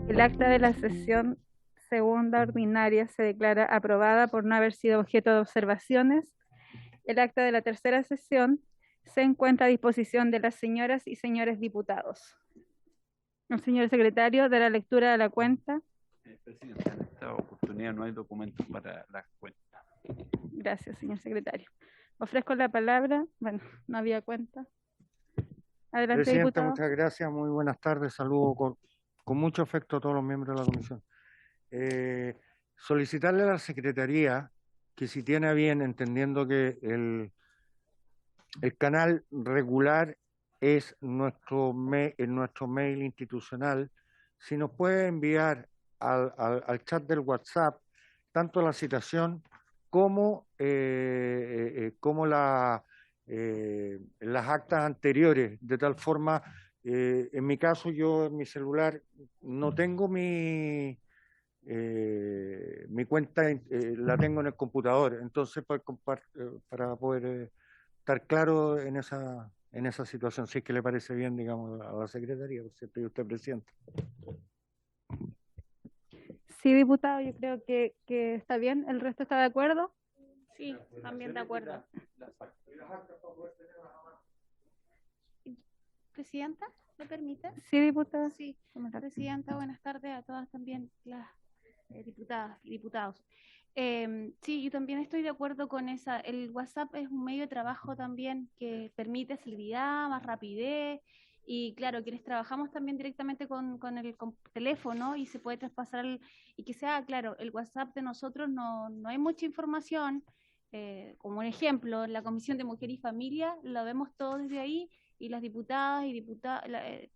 El acta de la sesión segunda ordinaria se declara aprobada por no haber sido objeto de observaciones. El acta de la tercera sesión se encuentra a disposición de las señoras y señores diputados. El señor secretario dará lectura de la cuenta. Presidenta, en esta oportunidad no hay documentos para la cuenta. Gracias, señor secretario. Ofrezco la palabra. Bueno, no había cuenta. Adelante, Presidenta, diputado. muchas gracias. Muy buenas tardes. Saludo con mucho afecto a todos los miembros de la comisión. Solicitarle a la Secretaría que si tiene a bien, entendiendo que el canal regular es nuestro mail institucional, si nos puede enviar al chat del WhatsApp tanto la citación como las actas anteriores, de tal forma, en mi caso, yo en mi celular no tengo mi cuenta, la tengo en el computador, entonces para poder estar claro en esa situación, si es que le parece bien, digamos, a la Secretaría, por cierto, y usted, Presidente. Sí, diputado, yo creo que está bien. ¿El resto está de acuerdo? Sí, también de acuerdo. Presidenta, ¿me permite? Sí, diputado. Sí, Presidenta, buenas tardes a todas también las diputadas y diputados. Sí, yo también estoy de acuerdo con esa. El WhatsApp es un medio de trabajo también que permite celeridad, más rapidez. Y claro, quienes trabajamos también directamente con teléfono y se puede traspasar y que sea, claro, el WhatsApp de nosotros no hay mucha información. Como un ejemplo, en la Comisión de Mujer y Familia lo vemos todo desde ahí y las diputadas y diputados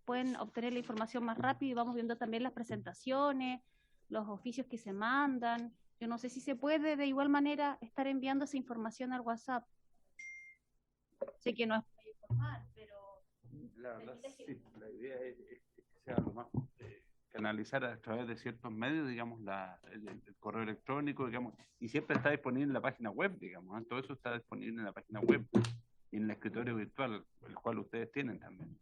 pueden obtener la información más rápido y vamos viendo también las presentaciones, los oficios que se mandan. Yo no sé si se puede de igual manera estar enviando esa información al WhatsApp. Sé que no es muy formal, pero la verdad, sí, la idea es que sea lo más canalizar a través de ciertos medios, digamos, el correo electrónico, digamos, y siempre está disponible en la página web, digamos, ¿eh? Todo eso está disponible en la página web y en el escritorio virtual, el cual ustedes tienen también.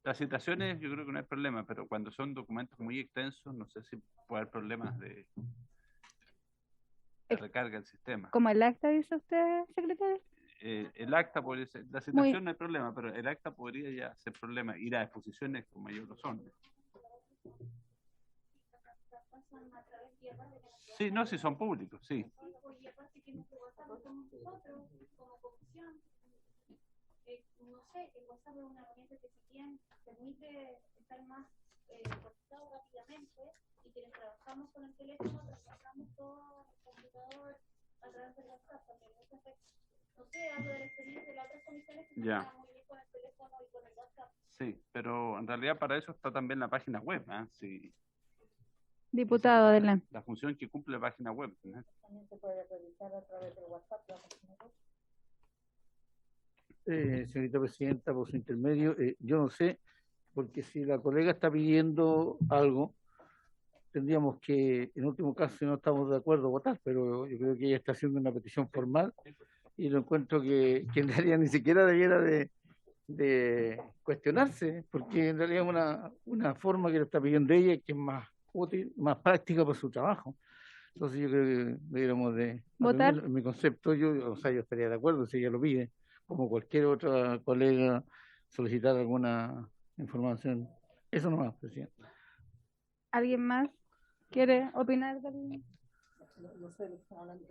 Las citaciones yo creo que no hay problema, pero cuando son documentos muy extensos, no sé si puede haber problemas de recarga del sistema. ¿Como el acta, dice usted, secretario? El acta podría ser, la citación no hay problema, pero el acta podría ya ser problema, y las exposiciones como ellos lo son. Sí, no, si son públicos, sí. No sé, el WhatsApp es una herramienta que si bien permite estar más conectado rápidamente y quienes trabajamos con el teléfono, trabajamos todo el computador a través del WhatsApp también. No sé, algo de la experiencia de las otras comisiones que se trabajan muy bien con el teléfono y con el WhatsApp. Sí, pero en realidad para eso está también la página web, ¿eh? Sí. Diputado, adelante. La función que cumple la página web, ¿eh? También se puede revisar a través del WhatsApp la página web. Señorita Presidenta, por su intermedio, yo no sé, porque si la colega está pidiendo algo, tendríamos que, en último caso, si no estamos de acuerdo, votar, pero yo creo que ella está haciendo una petición formal y lo encuentro que en realidad ni siquiera debiera de cuestionarse, porque en realidad es una forma que le está pidiendo ella que es más útil, más práctica para su trabajo. Entonces yo creo que deberíamos de votar. En mi concepto, yo estaría de acuerdo si ella lo pide, como cualquier otra colega solicitar alguna información. Eso nomás, Presidente. ¿Alguien más quiere opinar? No sé, lo que están hablando.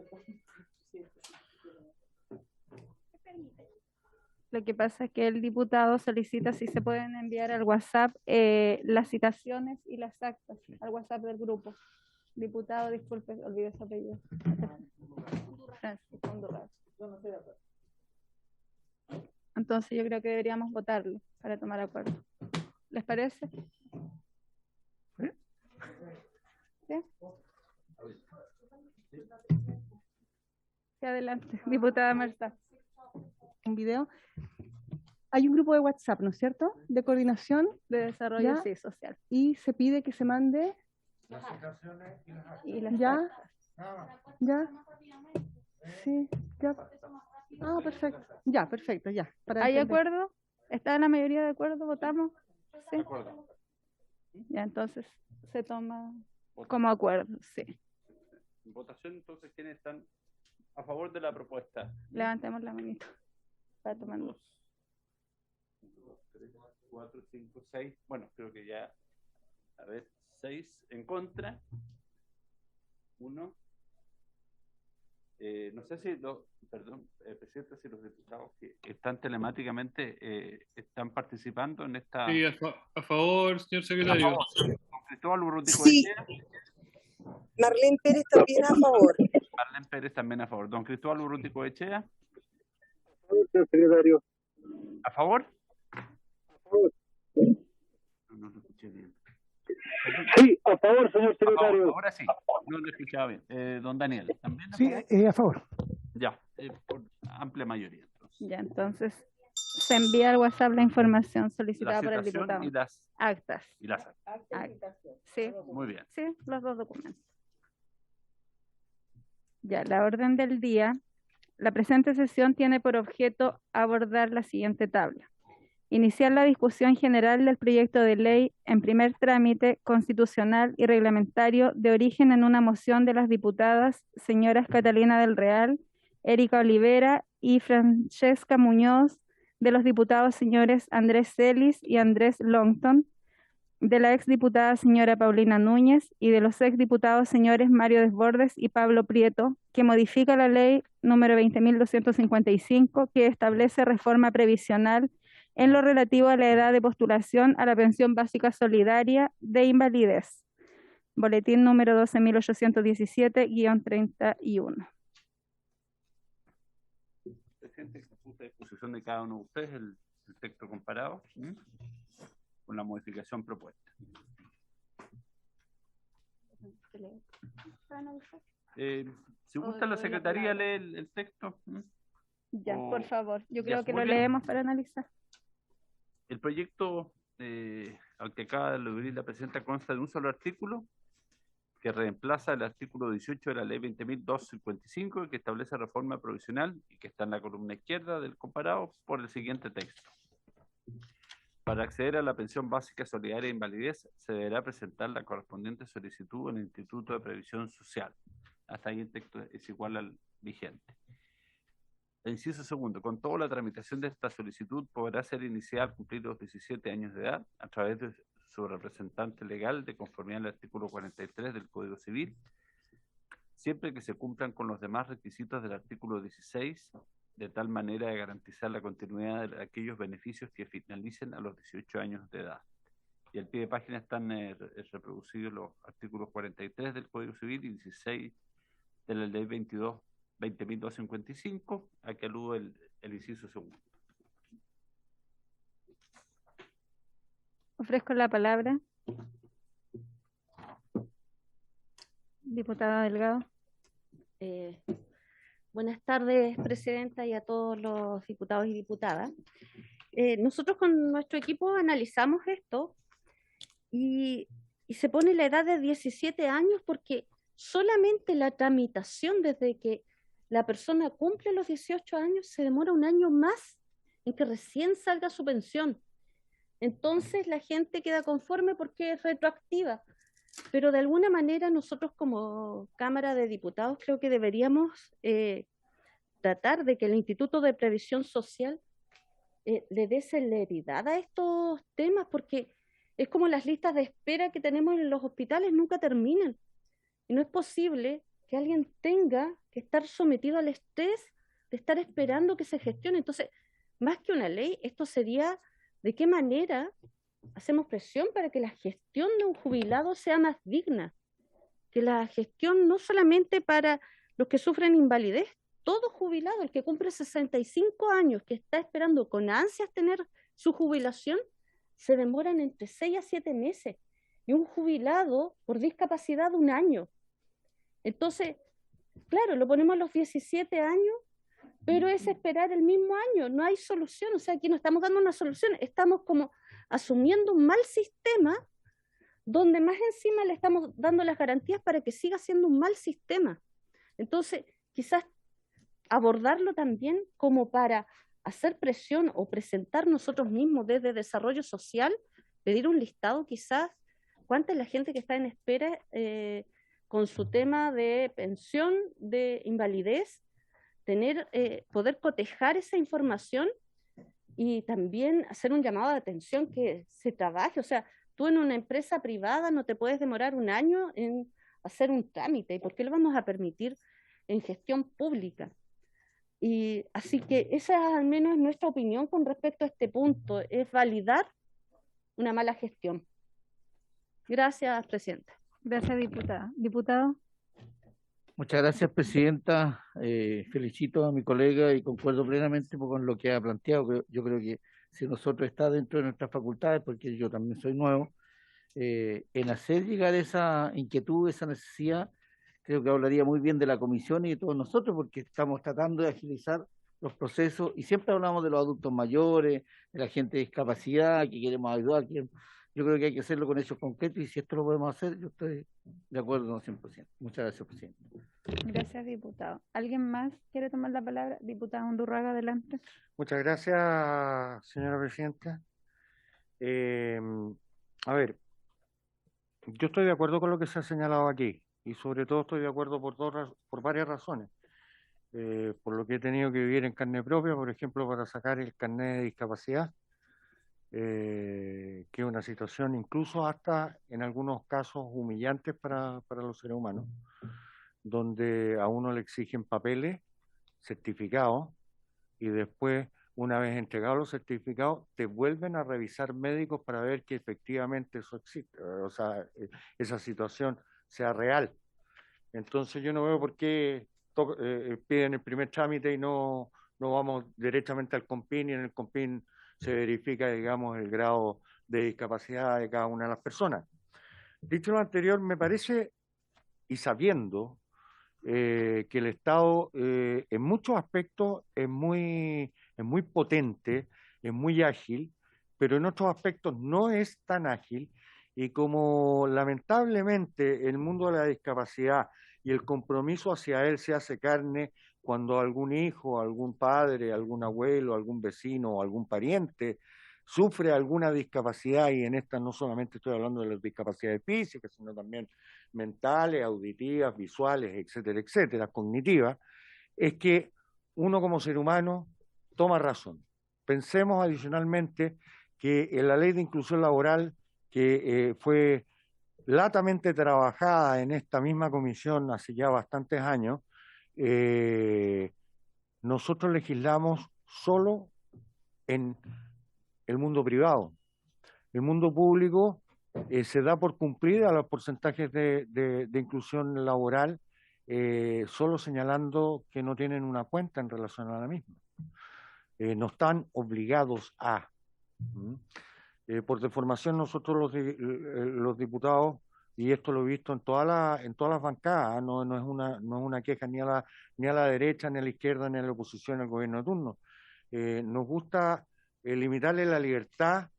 Lo que pasa es que el diputado solicita si se pueden enviar al WhatsApp las citaciones y las actas, al WhatsApp del grupo. Diputado, disculpe, olvidé su apellido. Francisco Undurraga. Entonces yo creo que deberíamos votarlo para tomar acuerdo. ¿Les parece? ¿Sí? Sí, adelante, diputada Marta. Un video. hay un grupo de WhatsApp, ¿no es cierto? De coordinación De desarrollo Ya. sí, social. y se pide que se mande, Y las ya, actas. ya, sí, ya. Ah, perfecto, ya. Para ¿Hay entender. acuerdo? ¿Está la mayoría de acuerdo? ¿Votamos? Sí. De acuerdo. Ya, entonces se toma como acuerdo, sí. En votación, entonces, ¿quiénes están a favor de la propuesta? Levantemos la manito para tomar nota. 2, 3, 4, 5, 6. Bueno, creo que ya, a ver, 6 en contra. 1. No sé si presidente, si los diputados que están telemáticamente están participando en esta. Sí, a favor, señor secretario. A favor. Don Cristóbal Urrutico Sí. Echea. Marlene Pérez también a favor. Marlene Pérez también a favor. Don Cristóbal Urrutico Echea. Señor secretario. ¿A favor? No lo escuché bien. Sí, a favor, señor A favor, secretario. ahora sí, no lo escuchaba bien. Don Daniel, ¿también a Sí, favor? a favor. Ya, por amplia mayoría. Entonces. Ya, entonces se envía al WhatsApp la información solicitada La por el citación diputado. y las Actas. actas. Ah, sí, Muy bien. sí, los dos documentos. Ya, la orden del día. La presente sesión tiene por objeto abordar la siguiente tabla. Iniciar la discusión general del proyecto de ley en primer trámite constitucional y reglamentario de origen en una moción de las diputadas señoras Catalina del Real, Erika Olivera y Francesca Muñoz, de los diputados señores Andrés Celis y Andrés Longton, de la exdiputada señora Paulina Núñez y de los exdiputados señores Mario Desbordes y Pablo Prieto, que modifica la ley número 20.255, que establece reforma previsional en lo relativo a la edad de postulación a la pensión básica solidaria de invalidez. Boletín número 12.817-31. Presidente, puse a disposición de cada uno de ustedes el texto comparado con la modificación propuesta. Si gusta la secretaría lee el texto. Ya, por favor. Yo Ya, creo que muy lo bien. leemos para analizar. El proyecto, al que acaba de aludir la presidenta, consta de un solo artículo que reemplaza el artículo 18 de la ley 20.255, que establece reforma provisional y que está en la columna izquierda del comparado, por el siguiente texto. Para acceder a la pensión básica solidaria de invalidez, se deberá presentar la correspondiente solicitud en el Instituto de Previsión Social. Hasta ahí el texto es igual al vigente. El inciso segundo, con toda la tramitación de esta solicitud podrá ser iniciada al cumplir los 17 años de edad a través de su representante legal de conformidad al artículo 43 del Código Civil, siempre que se cumplan con los demás requisitos del artículo 16, de tal manera de garantizar la continuidad de aquellos beneficios que finalicen a los 18 años de edad. Y al pie de página están reproducidos los artículos 43 del Código Civil y 16 de la ley 20.255, a que alude el inciso segundo. Ofrezco la palabra. Diputada Delgado. Buenas tardes, presidenta, y a todos los diputados y diputadas. Nosotros con nuestro equipo analizamos esto y se pone la edad de 17 años porque solamente la tramitación desde que la persona cumple los 18 años se demora un año más en que recién salga su pensión. Entonces la gente queda conforme porque es retroactiva, pero de alguna manera nosotros como Cámara de Diputados creo que deberíamos tratar de que el Instituto de Previsión Social le dé celeridad a estos temas, porque es como las listas de espera que tenemos en los hospitales, nunca terminan. Y no es posible que alguien tenga que estar sometido al estrés de estar esperando que se gestione. Entonces, más que una ley, esto sería de qué manera hacemos presión para que la gestión de un jubilado sea más digna, que la gestión no solamente para los que sufren invalidez, todo jubilado, el que cumple 65 años, que está esperando con ansias tener su jubilación, se demoran entre 6 a 7 meses, y un jubilado por discapacidad 1 año. Entonces, claro, lo ponemos a los 17 años, pero es esperar el mismo año, no hay solución, o sea, aquí no estamos dando una solución, estamos como asumiendo un mal sistema donde más encima le estamos dando las garantías para que siga siendo un mal sistema. Entonces, quizás abordarlo también como para hacer presión o presentar nosotros mismos desde desarrollo social, pedir un listado quizás, cuánta es la gente que está en espera con su tema de pensión, de invalidez, tener, poder cotejar esa información y también hacer un llamado de atención que se trabaje. O sea, tú en una empresa privada no te puedes demorar un año en hacer un trámite. ¿Y por qué lo vamos a permitir en gestión pública? Y así que esa al menos es nuestra opinión con respecto a este punto, es validar una mala gestión. Gracias, Presidenta. Gracias, diputada. Diputado. Muchas gracias, Presidenta. Felicito a mi colega y concuerdo plenamente con lo que ha planteado. Yo creo que si nosotros está dentro de nuestras facultades, porque yo también soy nuevo, en hacer llegar esa inquietud, esa necesidad, creo que hablaría muy bien de la comisión y de todos nosotros, porque estamos tratando de agilizar los procesos y siempre hablamos de los adultos mayores, de la gente de discapacidad, que queremos ayudar. Yo creo que hay que hacerlo con hechos concretos y si esto lo podemos hacer, yo estoy de acuerdo no 100%. Muchas gracias, Presidente. Gracias, diputado. ¿Alguien más quiere tomar la palabra? Diputada Undurraga, adelante. Muchas gracias, señora Presidenta. A ver, yo estoy de acuerdo con lo que se ha señalado aquí y sobre todo estoy de acuerdo por varias razones. Por lo que he tenido que vivir en carne propia, por ejemplo, para sacar el carnet de discapacidad, que es una situación incluso hasta en algunos casos humillantes para los seres humanos, donde a uno le exigen papeles, certificados, y después, una vez entregados los certificados, te vuelven a revisar médicos para ver que efectivamente eso existe, o sea, esa situación sea real. Entonces yo no veo por qué piden el primer trámite y no vamos directamente al COMPIN y en el COMPIN se verifica, digamos, el grado de discapacidad de cada una de las personas. Dicho lo anterior, me parece, y sabiendo que el Estado en muchos aspectos es muy potente, es muy ágil, pero en otros aspectos no es tan ágil, y como lamentablemente el mundo de la discapacidad y el compromiso hacia él se hace carne cuando algún hijo, algún padre, algún abuelo, algún vecino o algún pariente sufre alguna discapacidad, y en esta no solamente estoy hablando de las discapacidades físicas, sino también mentales, auditivas, visuales, etcétera, etcétera, cognitivas, es que uno como ser humano toma razón. Pensemos adicionalmente que en la Ley de Inclusión Laboral, que fue latamente trabajada en esta misma comisión hace ya bastantes años, nosotros legislamos solo en el mundo privado. El mundo público se da por cumplida los porcentajes de inclusión laboral, solo señalando que no tienen una cuenta en relación a la misma. No están obligados a. Por deformación nosotros los diputados, y esto lo he visto en todas las bancadas, no es una queja ni a la derecha, ni a la izquierda, ni a la oposición al gobierno de turno. Nos gusta limitarle la libertad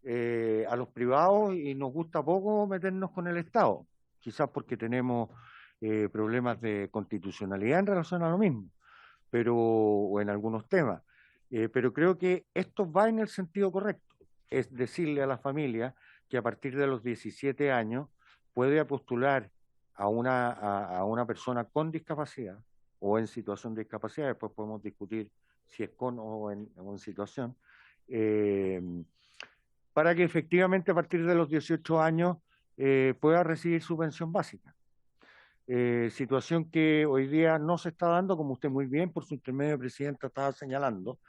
a los privados y nos gusta poco meternos con el Estado, quizás porque tenemos problemas de constitucionalidad en relación a lo mismo, o en algunos temas. Pero creo que esto va en el sentido correcto, es decirle a la familia que a partir de los 17 años puede postular a una persona con discapacidad o en situación de discapacidad, después podemos discutir si es con o en situación, para que efectivamente a partir de los 18 años pueda recibir su pensión básica. Situación que hoy día no se está dando, como usted muy bien por su intermedio, Presidenta, estaba señalando.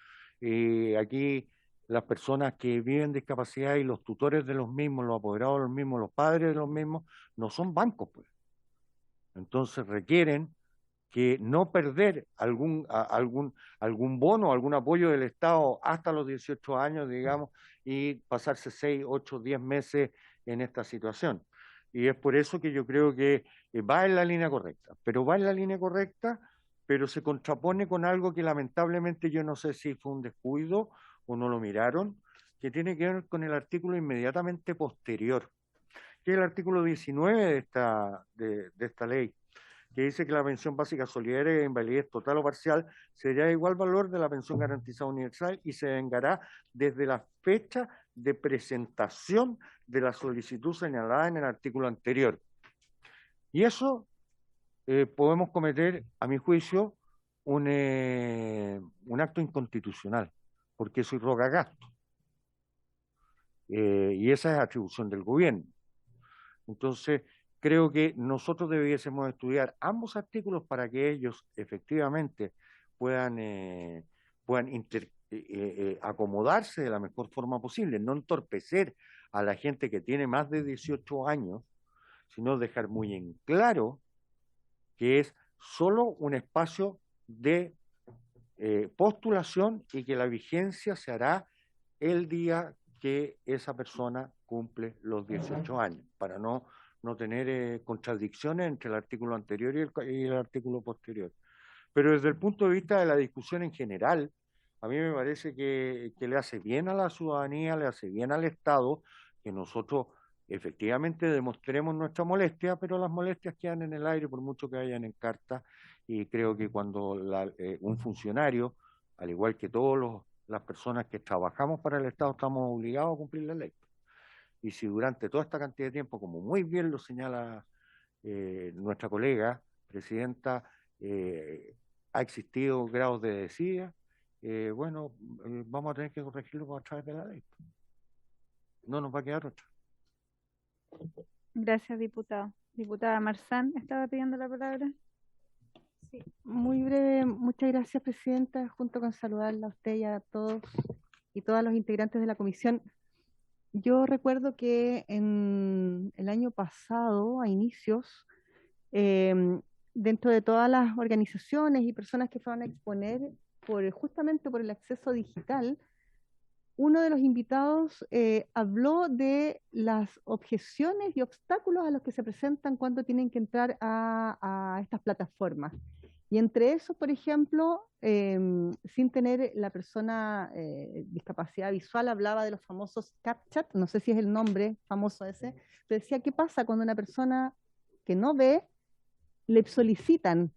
Aquí las personas que viven discapacidad y los tutores de los mismos, los apoderados de los mismos, los padres de los mismos, no son bancos, pues. Entonces requieren que no perder algún bono, algún apoyo del Estado hasta los 18 años, digamos, y pasarse 6, 8, 10 meses en esta situación. Y es por eso que yo creo que va en la línea correcta, pero va en la línea correcta, pero se contrapone con algo que lamentablemente yo no sé si fue un descuido o no lo miraron, que tiene que ver con el artículo inmediatamente posterior, que es el artículo 19 de esta ley, que dice que la pensión básica solidaria de invalidez total o parcial será de igual valor de la pensión garantizada universal y se vengará desde la fecha de presentación de la solicitud señalada en el artículo anterior. Y eso podemos cometer, a mi juicio, un acto inconstitucional, porque eso irroga gasto. Y esa es atribución del gobierno. Entonces, creo que nosotros debiésemos estudiar ambos artículos para que ellos efectivamente puedan acomodarse de la mejor forma posible, no entorpecer a la gente que tiene más de 18 años, sino dejar muy en claro que es solo un espacio de postulación y que la vigencia se hará el día que esa persona cumple los 18 años, para no tener contradicciones entre el artículo anterior y el artículo posterior. Pero desde el punto de vista de la discusión en general, a mí me parece que le hace bien a la ciudadanía, le hace bien al Estado, que nosotros efectivamente demostremos nuestra molestia, pero las molestias quedan en el aire por mucho que hayan en carta, y creo que cuando un funcionario, al igual que todas las personas que trabajamos para el Estado, estamos obligados a cumplir la ley. Y si durante toda esta cantidad de tiempo, como muy bien lo señala nuestra colega presidenta, ha existido grados de desidia, vamos a tener que corregirlo a través de la ley. No nos va a quedar otra. Gracias, diputado. Diputada Marzán, ¿estaba pidiendo la palabra? Sí, muy breve. Muchas gracias, presidenta. Junto con saludarla a usted y a todos y todas los integrantes de la comisión. Yo recuerdo que en el año pasado, a inicios, dentro de todas las organizaciones y personas que fueron a exponer justamente por el acceso digital, uno de los invitados habló de las objeciones y obstáculos a los que se presentan cuando tienen que entrar a estas plataformas. Y entre esos, por ejemplo, sin tener la persona discapacidad visual, hablaba de los famosos CAPTCHA, no sé si es el nombre famoso ese, pero decía, ¿qué pasa cuando una persona que no ve le solicitan?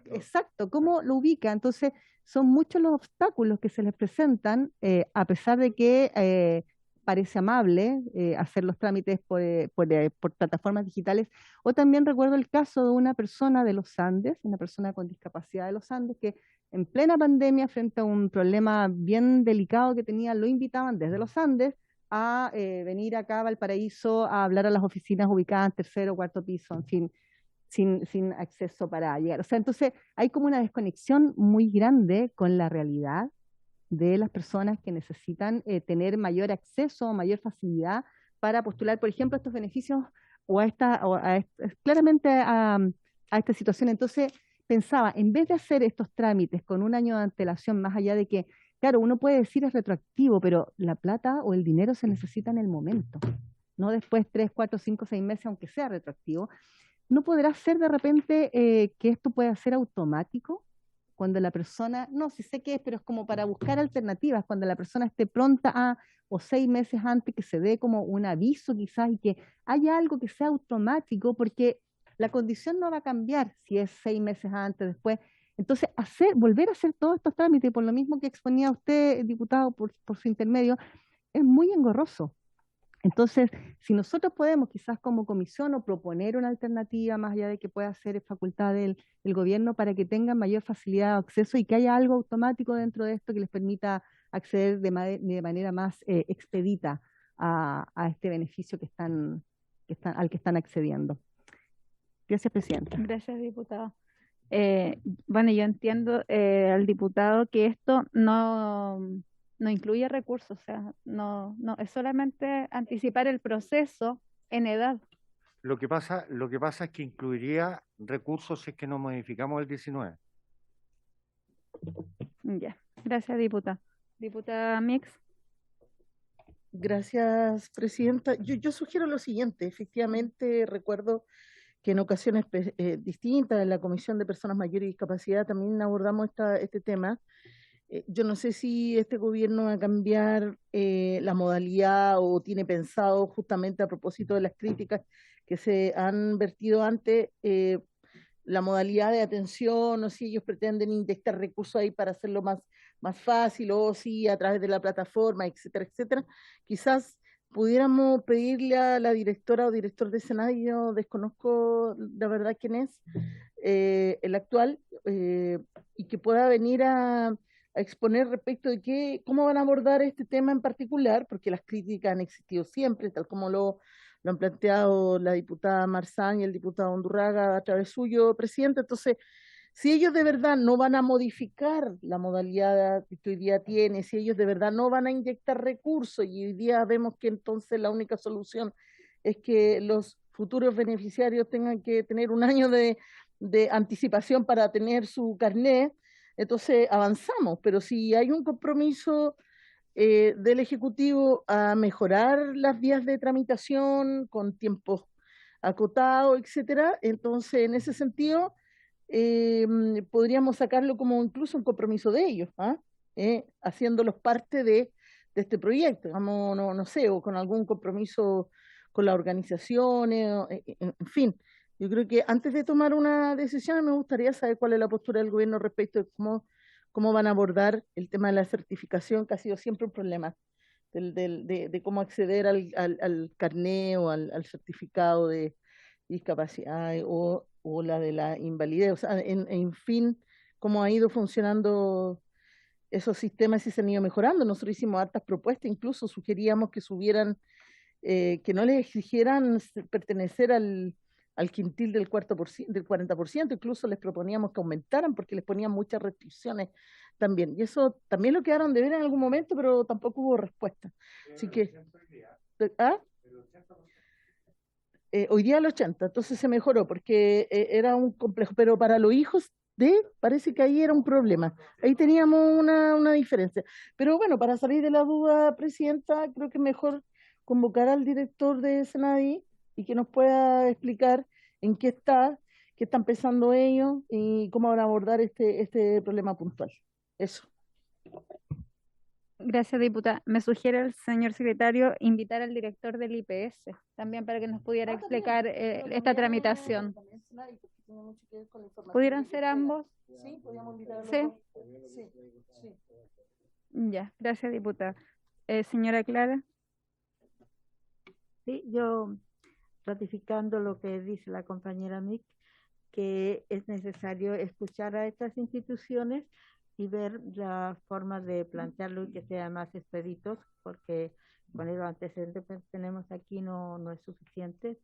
Exacto, ¿cómo lo ubica? Entonces, son muchos los obstáculos que se les presentan, a pesar de que parece amable hacer los trámites por plataformas digitales. O también recuerdo el caso de una persona de los Andes, una persona con discapacidad de los Andes, que en plena pandemia, frente a un problema bien delicado que tenía, lo invitaban desde los Andes a venir acá a Valparaíso a hablar a las oficinas ubicadas en tercero o cuarto piso, en fin, sin acceso para llegar. O sea, entonces hay como una desconexión muy grande con la realidad de las personas que necesitan tener mayor acceso o mayor facilidad para postular, por ejemplo, estos beneficios claramente a esta situación. Entonces pensaba, en vez de hacer estos trámites con un año de antelación, más allá de que, claro, uno puede decir es retroactivo, pero la plata o el dinero se necesita en el momento, no después 3, 4, 5, 6 meses, aunque sea retroactivo. ¿No podrá ser de repente que esto pueda ser automático? Cuando la persona, no, sí sé qué es, pero es como para buscar alternativas, cuando la persona esté pronta o 6 meses antes, que se dé como un aviso quizás y que haya algo que sea automático, porque la condición no va a cambiar si es 6 meses antes, después. Entonces, volver a hacer todos estos trámites, por lo mismo que exponía usted, diputado, por su intermedio, es muy engorroso. Entonces, si nosotros podemos quizás como comisión o proponer una alternativa, más allá de que pueda ser facultad del gobierno, para que tengan mayor facilidad de acceso y que haya algo automático dentro de esto que les permita acceder de manera más expedita a este beneficio al que están accediendo. Gracias, presidenta. Gracias, diputado. Bueno, yo entiendo al diputado que esto no incluye recursos, o sea, no es solamente anticipar el proceso en edad. Lo que pasa es que incluiría recursos si es que no modificamos el 19. Ya, gracias, diputada. Diputada Mix. Gracias, presidenta. Yo sugiero lo siguiente. Efectivamente, recuerdo que en ocasiones distintas, en la Comisión de Personas Mayores y Discapacidad, también abordamos este tema. Yo no sé si este gobierno va a cambiar la modalidad o tiene pensado, justamente a propósito de las críticas que se han vertido antes, la modalidad de atención, o si ellos pretenden inyectar recursos ahí para hacerlo más fácil, o si a través de la plataforma, etcétera, etcétera. Quizás pudiéramos pedirle a la directora o director de Senadi, yo desconozco la verdad quién es, el actual, y que pueda venir a exponer respecto de cómo van a abordar este tema en particular, porque las críticas han existido siempre, tal como lo han planteado la diputada Marzán y el diputado Undurraga a través suyo, presidente. Entonces, si ellos de verdad no van a modificar la modalidad que hoy día tiene, si ellos de verdad no van a inyectar recursos, y hoy día vemos que entonces la única solución es que los futuros beneficiarios tengan que tener un año de anticipación para tener su carnet, entonces avanzamos. Pero si hay un compromiso del Ejecutivo a mejorar las vías de tramitación con tiempos acotados, etcétera, entonces en ese sentido podríamos sacarlo como incluso un compromiso de ellos, haciéndolos parte de este proyecto, digamos, no sé, o con algún compromiso con las organizaciones, en fin. Yo creo que antes de tomar una decisión me gustaría saber cuál es la postura del gobierno respecto de cómo van a abordar el tema de la certificación, que ha sido siempre un problema, de cómo acceder al carné o al certificado de discapacidad o la de la invalidez. O sea, en fin, cómo ha ido funcionando esos sistemas y se han ido mejorando. Nosotros hicimos hartas propuestas, incluso sugeríamos que subieran, que no les exigieran pertenecer al quintil del 40%, incluso les proponíamos que aumentaran porque les ponían muchas restricciones también. Y eso también lo quedaron de ver en algún momento, pero tampoco hubo respuesta. Así que... ¿Ah? Hoy día el 80, entonces se mejoró porque era un complejo, pero para los hijos parece que ahí era un problema. Ahí teníamos una diferencia. Pero bueno, para salir de la duda, presidenta, creo que es mejor convocar al director de Senadi y que nos pueda explicar en qué están pensando ellos y cómo van a abordar este problema puntual. Eso. Gracias, diputada. Me sugiere el señor secretario invitar al director del IPS también para que nos pudiera explicar esta tramitación. ¿Pudieran ser ambos? Sí, podríamos invitar a los ¿Sí? dos. Sí, sí. Ya, gracias, diputada. Señora Clara. Sí, yo ratificando lo que dice la compañera Mick, que es necesario escuchar a estas instituciones y ver la forma de plantearlo y que sea más expeditos, porque con los antecedentes que tenemos aquí no es suficiente,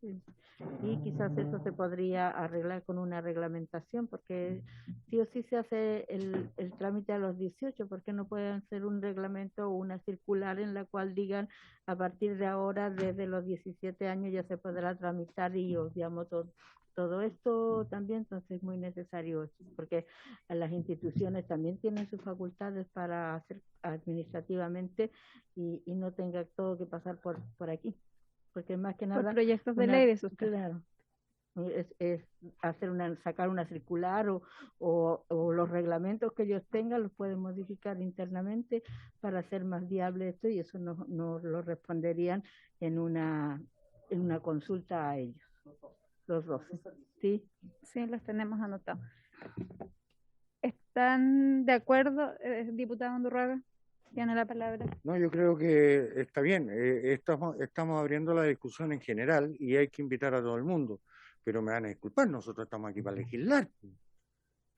y quizás eso se podría arreglar con una reglamentación, porque sí o sí se hace el trámite a los 18, porque no pueden hacer un reglamento o una circular en la cual digan a partir de ahora, desde los 17 años ya se podrá tramitar y obviamos todo esto también. Entonces es muy necesario eso, porque las instituciones también tienen sus facultades para hacer administrativamente y no tenga todo que pasar por aquí, porque más que nada Por proyectos de ley de sus claro, es sacar una circular o los reglamentos que ellos tengan los pueden modificar internamente para hacer más viable esto, y eso no lo responderían en una consulta a ellos. Los dos, ¿sí? Sí, los tenemos anotados. ¿Están de acuerdo, diputado Undurraga? Tiene la palabra. No, yo creo que está bien. Estamos abriendo la discusión en general y hay que invitar a todo el mundo. Pero me van a disculpar, nosotros estamos aquí para legislar.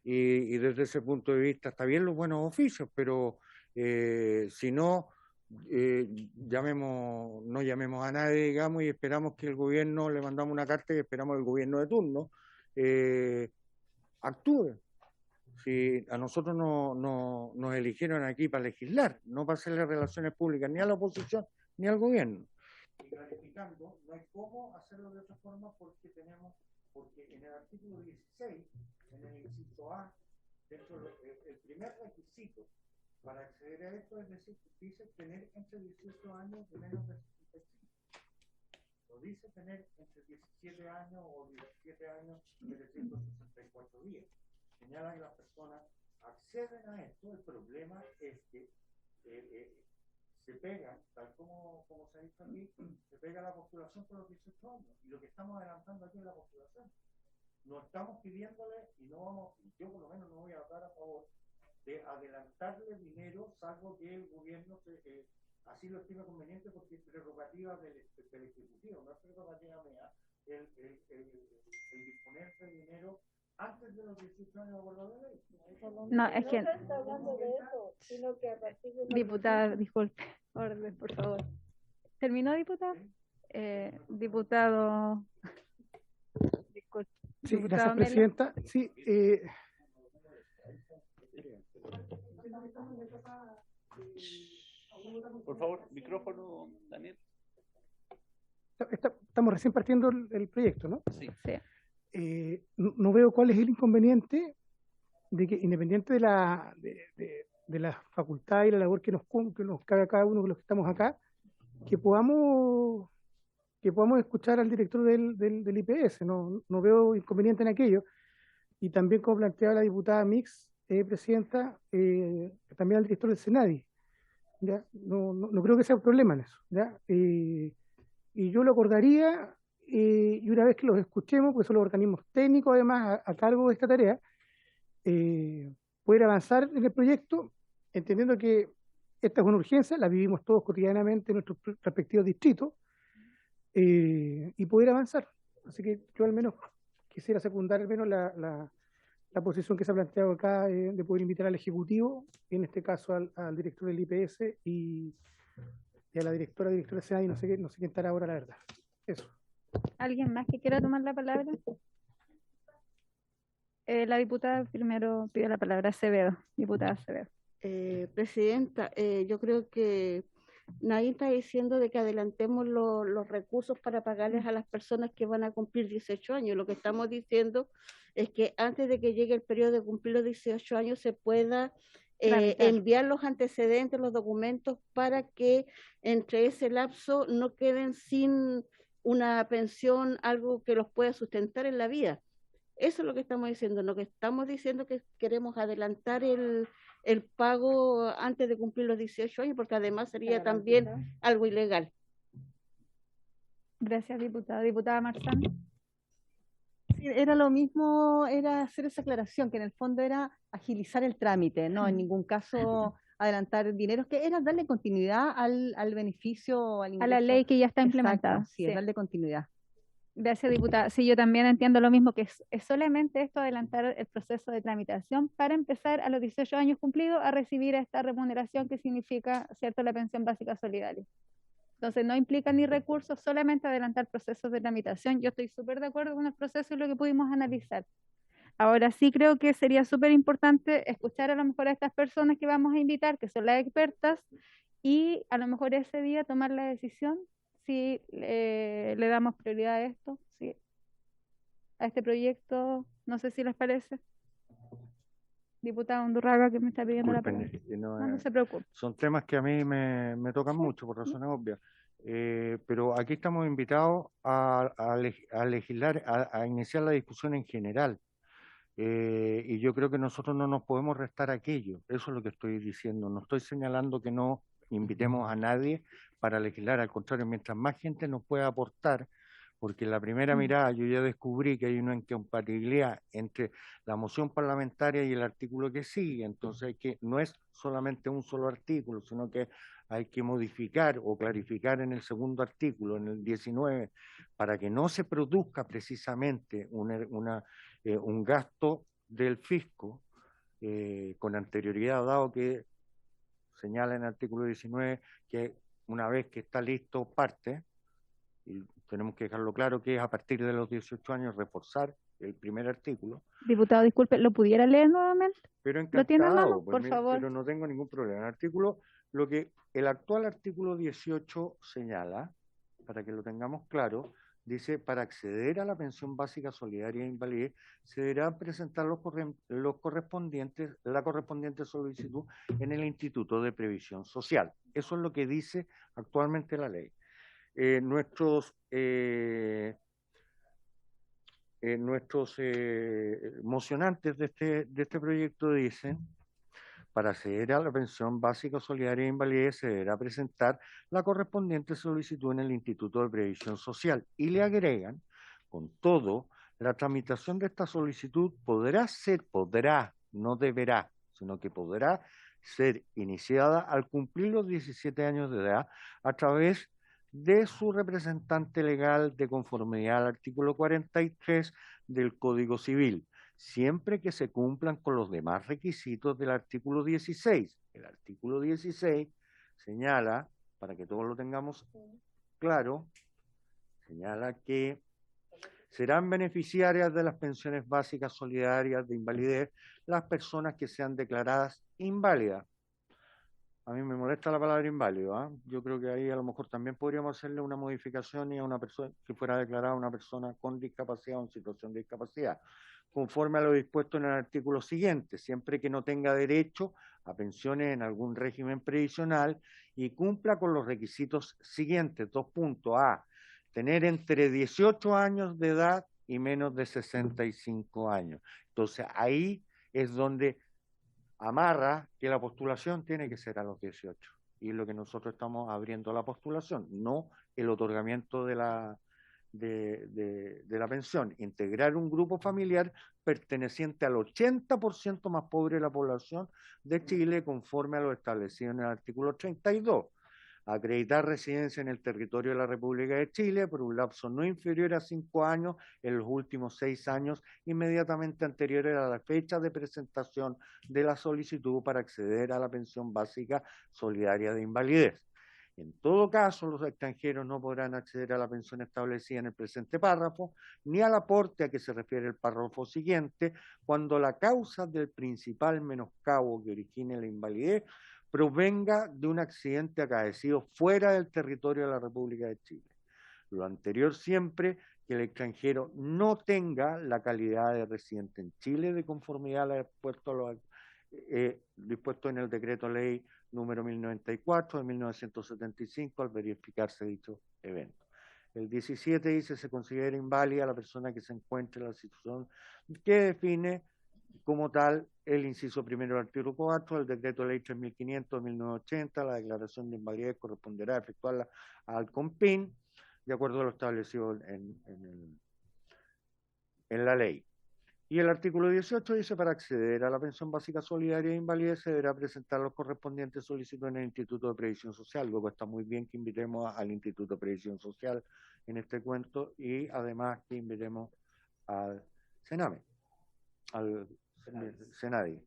Y desde ese punto de vista está bien los buenos oficios, pero si no, no llamemos a nadie, digamos, y esperamos que el gobierno, le mandamos una carta y esperamos que el gobierno de turno actúe. Si a nosotros nos eligieron aquí para legislar, no para hacerle relaciones públicas ni a la oposición ni al gobierno. Y clarificando, no hay cómo hacerlo de otra forma porque en el artículo 16, en el inciso A, el primer requisito para acceder a esto es decir, dice tener entre 18 años de menos de 65. Lo dice tener tener entre 17 años o 17 años y 364 días. Señala que las personas acceden a esto. El problema es que se pega, tal como se ha dicho aquí, se pega la postulación por los 18 años. Y lo que estamos adelantando aquí es la postulación. No estamos pidiéndole, y no vamos, yo por lo menos no voy a votar a favor de adelantarle dinero, salvo que el gobierno así lo estime conveniente, porque es prerrogativa del Ejecutivo, no es prerrogativa mía, el disponer de dinero antes de los 18 años acordados de ley. No, es que... No se está hablando de eso, sino que a partir de... Diputada, disculpe, orden, por favor. ¿Terminó, diputada? Diputado... Disculpe. Sí, Diputado gracias, presidenta. Sí, Por favor, micrófono, Daniel. estamos recién partiendo el proyecto, ¿no? Sí. No veo cuál es el inconveniente de que, independiente de la facultad y la labor que nos cabe a cada uno de los que estamos acá, que podamos escuchar al director del IPS. No veo inconveniente en aquello. Y también, como planteaba la diputada Mix, presidenta, también al director del SENADI. ¿Ya? No creo que sea un problema en eso. ¿Ya? Y yo lo acordaría, y una vez que los escuchemos, porque son los organismos técnicos además a cargo de esta tarea, poder avanzar en el proyecto, entendiendo que esta es una urgencia, la vivimos todos cotidianamente en nuestros respectivos distritos, y poder avanzar. Así que yo al menos quisiera secundar al menos la posición que se ha planteado acá, de poder invitar al Ejecutivo, en este caso al director del IPS y a la directora del SENADI, no sé quién estará ahora, la verdad. Eso. ¿Alguien más que quiera tomar la palabra? La diputada primero pidió la palabra, Acevedo. Diputada Acevedo. Presidenta, yo creo que nadie está diciendo de que adelantemos los recursos para pagarles a las personas que van a cumplir 18 años. Lo que estamos diciendo es que antes de que llegue el periodo de cumplir los 18 años se pueda enviar los antecedentes, los documentos, para que entre ese lapso no queden sin una pensión, algo que los pueda sustentar en la vida. Eso es lo que estamos diciendo. Lo que estamos diciendo es que queremos adelantar el pago antes de cumplir los 18 años, porque además sería también algo ilegal. Gracias, diputada. Diputada Marzán. Sí, era lo mismo, era hacer esa aclaración, que en el fondo era agilizar el trámite, no en ningún caso adelantar dinero, que era darle continuidad al beneficio, al ingreso. A la ley que ya está Exacto, implementada. sí, darle continuidad. Gracias, diputada. Sí, yo también entiendo lo mismo, que es solamente esto, adelantar el proceso de tramitación para empezar a los 18 años cumplidos a recibir esta remuneración que significa, ¿cierto?, la pensión básica solidaria. Entonces, no implica ni recursos, solamente adelantar procesos de tramitación. Yo estoy súper de acuerdo con el proceso y lo que pudimos analizar. Ahora sí creo que sería súper importante escuchar a lo mejor a estas personas que vamos a invitar, que son las expertas, y a lo mejor ese día tomar la decisión si le damos prioridad a esto, sí, a este proyecto. No sé si les parece. Diputada Undurraga, que me está pidiendo la palabra. No se preocupe. Son temas que a mí me tocan mucho, por razones obvias. Pero aquí estamos invitados a legislar, a iniciar la discusión en general. Y yo creo que nosotros no nos podemos restar aquello. Eso es lo que estoy diciendo. No estoy señalando que no invitemos a nadie para legislar. Al contrario, mientras más gente nos pueda aportar, porque en la primera mirada yo ya descubrí que hay una incompatibilidad entre la moción parlamentaria y el artículo que sigue. Entonces no es solamente un solo artículo, sino que hay que modificar o clarificar en el segundo artículo, en el 19, para que no se produzca precisamente un gasto del fisco con anterioridad, dado que señala en el artículo 19 que una vez que está listo parte, y tenemos que dejarlo claro que es a partir de los 18 años reforzar el primer artículo. Diputado, disculpe, ¿lo pudiera leer nuevamente? Pero ¿Lo tiene en mano? pues, Por favor. Pero no tengo ningún problema. El artículo, el actual artículo 18 señala, para que lo tengamos claro, dice: para acceder a la pensión básica solidaria de invalidez se deberán presentar la correspondiente solicitud en el Instituto de Previsión Social. Eso es lo que dice actualmente la ley. Nuestros mocionantes de este proyecto dicen: para acceder a la pensión básica solidaria de invalidez se deberá presentar la correspondiente solicitud en el Instituto de Previsión Social, y le agregan: con todo, la tramitación de esta solicitud podrá, no deberá, sino que podrá ser iniciada al cumplir los 17 años de edad a través de su representante legal de conformidad al artículo 43 del Código Civil, siempre que se cumplan con los demás requisitos del artículo 16. El artículo 16 señala, para que todos lo tengamos claro, señala que serán beneficiarias de las pensiones básicas solidarias de invalidez las personas que sean declaradas inválidas. A mí me molesta la palabra inválido, ¿eh? Yo creo que ahí a lo mejor también podríamos hacerle una modificación y a una persona que fuera declarada una persona con discapacidad o en situación de discapacidad, conforme a lo dispuesto en el artículo siguiente, siempre que no tenga derecho a pensiones en algún régimen previsional y cumpla con los requisitos siguientes. 2 puntos. A, tener entre 18 años de edad y menos de 65 años. Entonces ahí es donde amarra que la postulación tiene que ser a los 18. Y es lo que nosotros estamos abriendo la postulación, no el otorgamiento de la pensión. Integrar un grupo familiar perteneciente al 80% más pobre de la población de Chile, conforme a lo establecido en el artículo 32. Acreditar residencia en el territorio de la República de Chile por un lapso no inferior a 5 años en los últimos 6 años inmediatamente anteriores a la fecha de presentación de la solicitud para acceder a la pensión básica solidaria de invalidez. En todo caso, los extranjeros no podrán acceder a la pensión establecida en el presente párrafo, ni al aporte a que se refiere el párrafo siguiente, cuando la causa del principal menoscabo que origine la invalidez provenga de un accidente acaecido fuera del territorio de la República de Chile. Lo anterior siempre que el extranjero no tenga la calidad de residente en Chile de conformidad a lo dispuesto en el decreto ley número 1094 de 1975 al verificarse dicho evento. El 17 dice: se considera inválida la persona que se encuentre en la situación que define como tal el inciso primero del artículo 4 del decreto ley 3500 de 1980. La declaración de invalidez corresponderá efectuarla al COMPIN de acuerdo a lo establecido en la ley. Y el artículo 18 dice: para acceder a la pensión básica solidaria de invalidez se deberá presentar los correspondientes solicitudes en el Instituto de Previsión Social. Luego está muy bien que invitemos al Instituto de Previsión Social en este cuento, y además que invitemos al Sename, al Senadi.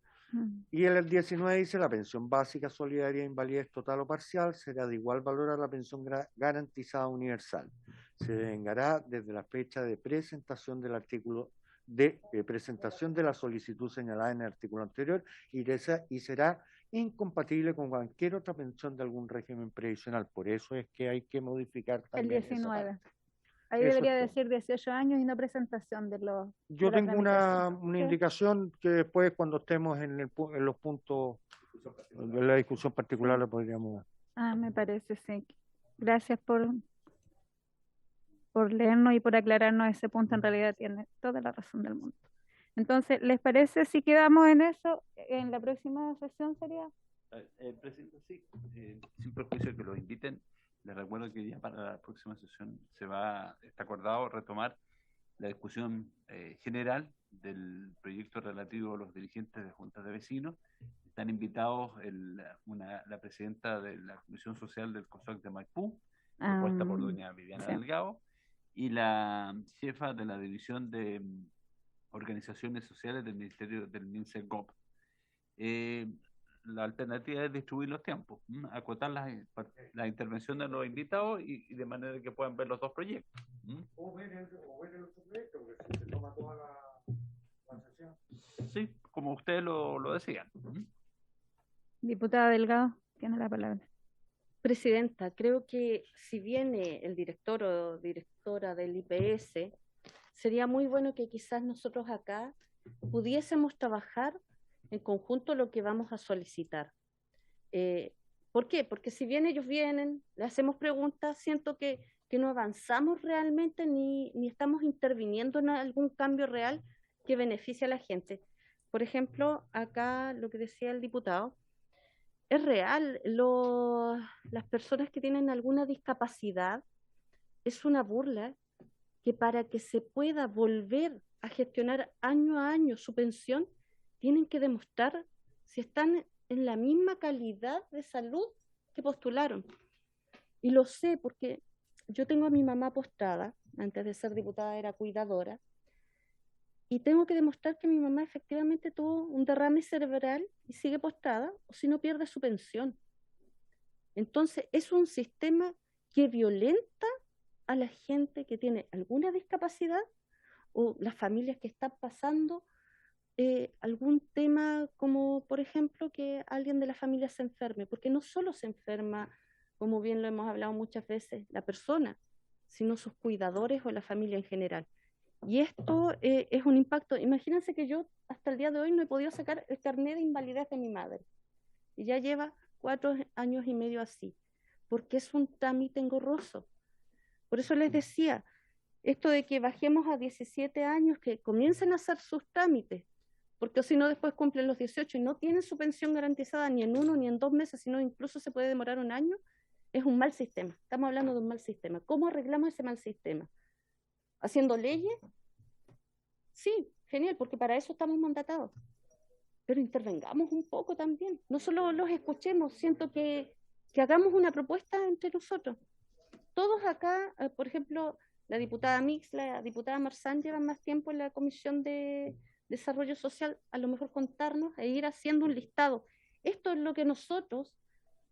Y el 19 dice: la pensión básica solidaria de invalidez total o parcial será de igual valor a la pensión garantizada universal. Se devengará desde la fecha de presentación del artículo de presentación de la solicitud señalada en el artículo anterior, y será incompatible con cualquier otra pensión de algún régimen previsional. Por eso es que hay que modificar también el 19. esa parte. Ahí Eso debería es todo. decir 18 años y no presentación de los. Yo de la tengo una tramitación. Sí. indicación que después, cuando estemos en los puntos de la discusión particular, la podríamos. Me parece, sí. Gracias por leernos y por aclararnos ese punto. En realidad tiene toda la razón del mundo. Entonces, ¿les parece si quedamos en eso? ¿En la próxima sesión sería? Presidente, sí, sin perjuicio de que los inviten, les recuerdo que ya para la próxima sesión está acordado retomar la discusión general del proyecto relativo a los dirigentes de juntas de vecinos. Están invitados la presidenta de la Comisión Social del COSOC de Maipú, propuesta por doña Viviana Delgado, y la jefa de la División de Organizaciones Sociales del Ministerio del MINSEGOP. La alternativa es distribuir los tiempos, acotar la intervención de los invitados y de manera que puedan ver los dos proyectos. O ver el otro proyecto, porque se toma toda la sesión. Sí, como ustedes lo decían. Diputada Delgado, tiene la palabra. Presidenta, creo que si viene el director o directora del IPS, sería muy bueno que quizás nosotros acá pudiésemos trabajar en conjunto lo que vamos a solicitar. ¿Por qué? Porque si bien ellos vienen, le hacemos preguntas, siento que que no avanzamos realmente ni estamos interviniendo en algún cambio real que beneficie a la gente. Por ejemplo, acá lo que decía el diputado, es real, las personas que tienen alguna discapacidad, es una burla que para que se pueda volver a gestionar año a año su pensión, tienen que demostrar si están en la misma calidad de salud que postularon. Y lo sé porque yo tengo a mi mamá postrada, antes de ser diputada era cuidadora, y tengo que demostrar que mi mamá efectivamente tuvo un derrame cerebral y sigue postrada, o si no pierde su pensión. Entonces es un sistema que violenta a la gente que tiene alguna discapacidad o las familias que están pasando algún tema como, por ejemplo, que alguien de la familia se enferme, porque no solo se enferma, como bien lo hemos hablado muchas veces, la persona, sino sus cuidadores o la familia en general. Y esto es un impacto. Imagínense que yo hasta el día de hoy no he podido sacar el carnet de invalidez de mi madre. Y ya lleva 4 años y medio así, porque es un trámite engorroso. Por eso les decía, esto de que bajemos a 17 años, que comiencen a hacer sus trámites, porque si no después cumplen los 18 y no tienen su pensión garantizada ni en 1 ni en 2 meses, sino incluso se puede demorar 1 año, es un mal sistema. Estamos hablando de un mal sistema. ¿Cómo arreglamos ese mal sistema? ¿Haciendo leyes? Sí, genial, porque para eso estamos mandatados. Pero intervengamos un poco también. No solo los escuchemos, siento que hagamos una propuesta entre nosotros. Todos acá, por ejemplo, la diputada Mix, la diputada Marzán llevan más tiempo en la Comisión de Desarrollo Social, a lo mejor contarnos e ir haciendo un listado. Esto es lo que nosotros,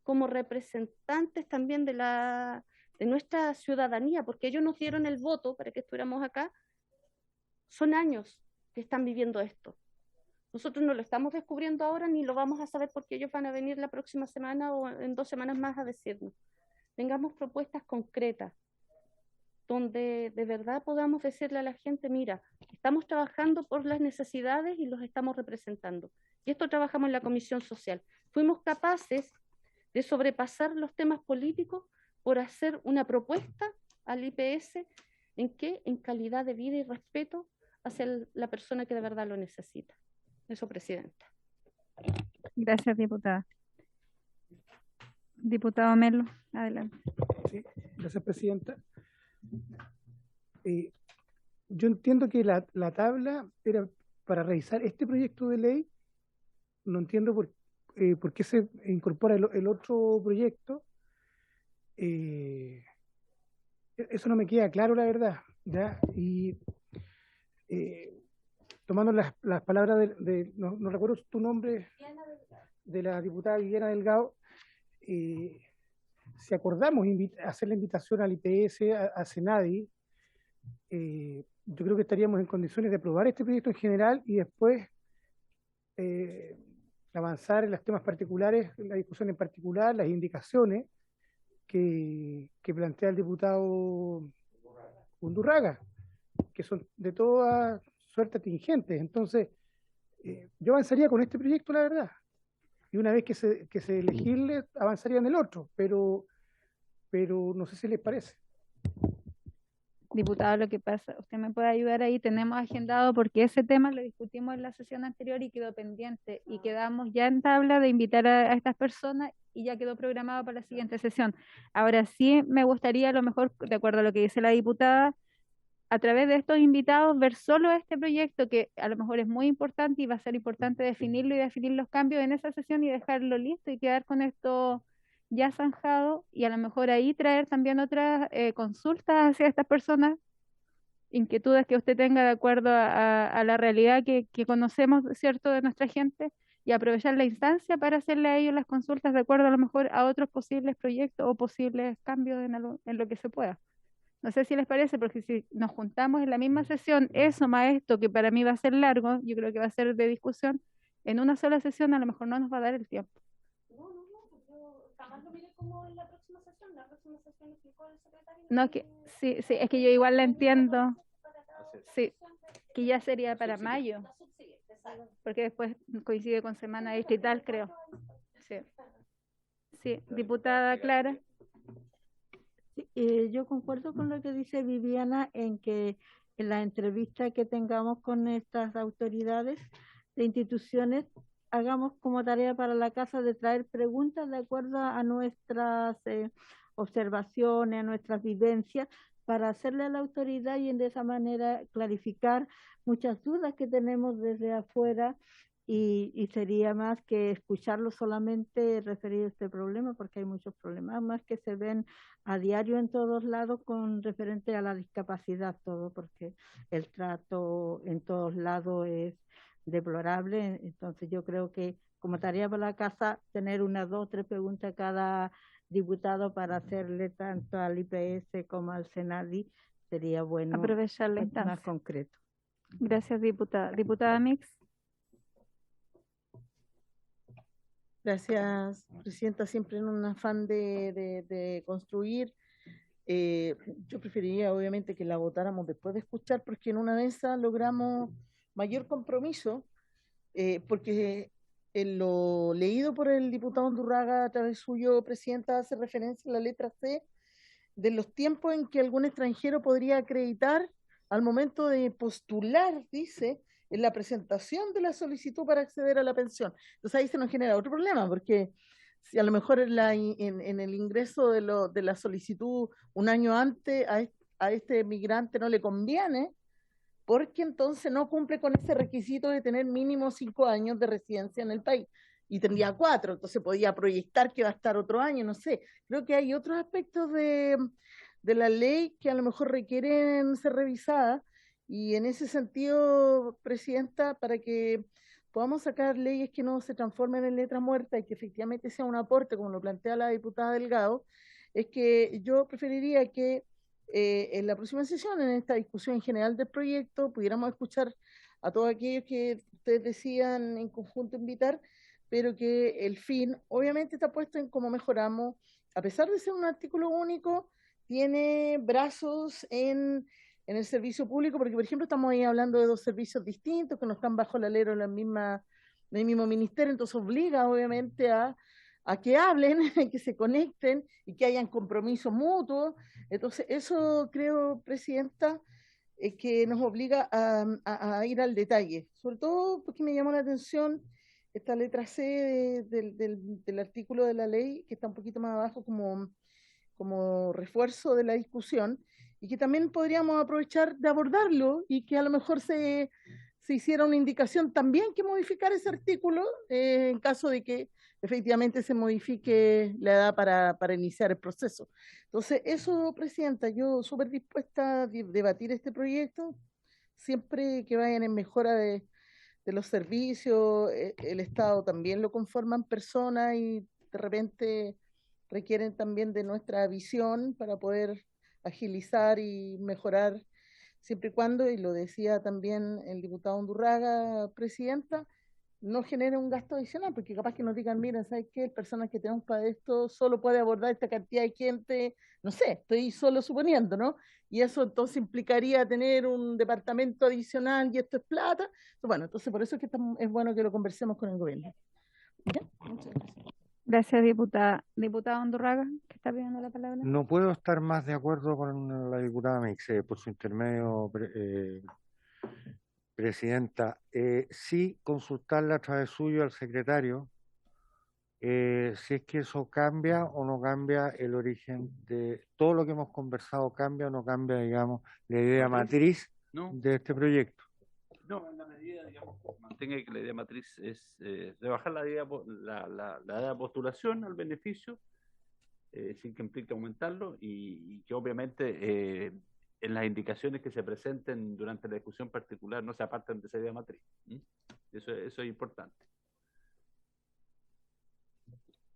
como representantes también de nuestra ciudadanía, porque ellos nos dieron el voto para que estuviéramos acá, son años que están viviendo esto. Nosotros no lo estamos descubriendo ahora ni lo vamos a saber porque ellos van a venir la próxima semana o en 2 semanas más a decirnos. Tengamos propuestas concretas donde de verdad podamos decirle a la gente, mira, estamos trabajando por las necesidades y los estamos representando. Y esto trabajamos en la Comisión Social. Fuimos capaces de sobrepasar los temas políticos por hacer una propuesta al IPS en calidad de vida y respeto hacia la persona que de verdad lo necesita. Eso, Presidenta. Gracias, diputada. Diputado Melo, adelante. Sí, gracias, Presidenta. Yo entiendo que la tabla era para revisar este proyecto de ley. No entiendo por qué se incorpora el otro proyecto. Eso no me queda claro, la verdad, ¿ya? Y tomando las palabras no recuerdo tu nombre, de la diputada Viviana Delgado, si acordamos hacer la invitación al IPS, a Senadi, yo creo que estaríamos en condiciones de aprobar este proyecto en general y después avanzar en los temas particulares, la discusión en particular, las indicaciones que plantea el diputado Undurraga, que son de toda suerte atingentes. Entonces, yo avanzaría con este proyecto, la verdad, y una vez que se legisle, avanzaría en el otro, pero no sé si les parece. Diputado, lo que pasa, usted me puede ayudar ahí, tenemos agendado porque ese tema lo discutimos en la sesión anterior y quedó pendiente y quedamos ya en tabla de invitar a estas personas y ya quedó programado para la siguiente sesión. Ahora sí me gustaría a lo mejor, de acuerdo a lo que dice la diputada, a través de estos invitados ver solo este proyecto que a lo mejor es muy importante y va a ser importante definirlo y definir los cambios en esa sesión y dejarlo listo y quedar con esto ya zanjado y a lo mejor ahí traer también otras consultas hacia estas personas, inquietudes que usted tenga de acuerdo a la realidad que conocemos, ¿cierto?, de nuestra gente y aprovechar la instancia para hacerle a ellos las consultas de acuerdo a lo mejor a otros posibles proyectos o posibles cambios en lo que se pueda. No sé si les parece, porque si nos juntamos en la misma sesión, eso más esto, que para mí va a ser largo, yo creo que va a ser de discusión, en una sola sesión a lo mejor no nos va a dar el tiempo. Jamás lo miré como en la próxima sesión explicó el secretario. No, que sí, es que yo igual la entiendo. Sí, que ya sería para mayo, porque después coincide con semana distrital, creo. Sí, sí, diputada Clara. Sí, yo concuerdo con lo que dice Viviana en que en la entrevista que tengamos con estas autoridades de instituciones, hagamos como tarea para la casa de traer preguntas de acuerdo a nuestras observaciones, a nuestras vivencias, para hacerle a la autoridad y de esa manera clarificar muchas dudas que tenemos desde afuera y sería más que escucharlo solamente referido a este problema, porque hay muchos problemas más que se ven a diario en todos lados con referente a la discapacidad, todo, porque el trato en todos lados es deplorable. Entonces yo creo que como tarea para la casa, tener unas 2 o 3 preguntas a cada diputado para hacerle tanto al IPS como al Senadi, sería bueno Aprovechar la más instancia. concreto. Gracias, diputada. Diputada Mix. Gracias, Presidenta. Siempre en un afán de construir, yo preferiría obviamente que la votáramos después de escuchar, porque en una de esas logramos mayor compromiso, porque en lo leído por el diputado Undurraga a través suyo, Presidenta, hace referencia a la letra C de los tiempos en que algún extranjero podría acreditar al momento de postular, dice, en la presentación de la solicitud para acceder a la pensión. Entonces ahí se nos genera otro problema, porque si a lo mejor en el ingreso de la solicitud un año antes a este migrante no le conviene, porque entonces no cumple con ese requisito de tener mínimo 5 años de residencia en el país. Y tendría 4, entonces podía proyectar que va a estar otro año, no sé. Creo que hay otros aspectos de la ley que a lo mejor requieren ser revisadas, y en ese sentido, Presidenta, para que podamos sacar leyes que no se transformen en letra muerta y que efectivamente sea un aporte, como lo plantea la diputada Delgado, es que yo preferiría que en la próxima sesión, en esta discusión en general del proyecto, pudiéramos escuchar a todos aquellos que ustedes decían en conjunto invitar, pero que el fin obviamente está puesto en cómo mejoramos, a pesar de ser un artículo único, tiene brazos en el servicio público, porque por ejemplo estamos ahí hablando de 2 servicios distintos que no están bajo el alero de del mismo ministerio, entonces obliga obviamente a que hablen, que se conecten y que hayan compromisos mutuos. Entonces, eso creo, Presidenta, que nos obliga a ir al detalle. Sobre todo porque me llamó la atención esta letra C del artículo de la ley, que está un poquito más abajo como refuerzo de la discusión, y que también podríamos aprovechar de abordarlo y que a lo mejor se hiciera una indicación también que modificar ese artículo en caso de que efectivamente se modifique la edad para iniciar el proceso. Entonces, eso, Presidenta, yo súper dispuesta a debatir este proyecto, siempre que vayan en mejora de los servicios. El Estado también lo conforman personas y de repente requieren también de nuestra visión para poder agilizar y mejorar, siempre y cuando, y lo decía también el diputado Undurraga, Presidenta, no genere un gasto adicional, porque capaz que nos digan, miren, ¿sabes qué? El personal que tenemos para esto solo puede abordar esta cantidad de gente, no sé, estoy solo suponiendo, ¿no? Y eso entonces implicaría tener un departamento adicional y esto es plata. Bueno, entonces por eso es que es bueno que lo conversemos con el gobierno. ¿Ya? Muchas gracias. Gracias, diputada. Diputada Undurraga, que está pidiendo la palabra. No puedo estar más de acuerdo con la diputada Mix, por su intermedio, Presidenta. Sí, consultarle a través suyo al secretario si es que eso cambia o no cambia el origen de todo lo que hemos conversado, cambia o no cambia, digamos, la idea matriz de este proyecto. No, en la medida, digamos, que mantenga que la idea matriz es rebajar la edad de postulación al beneficio, sin que implique aumentarlo, y que obviamente en las indicaciones que se presenten durante la discusión particular no se aparten de esa idea matriz. Eso es importante.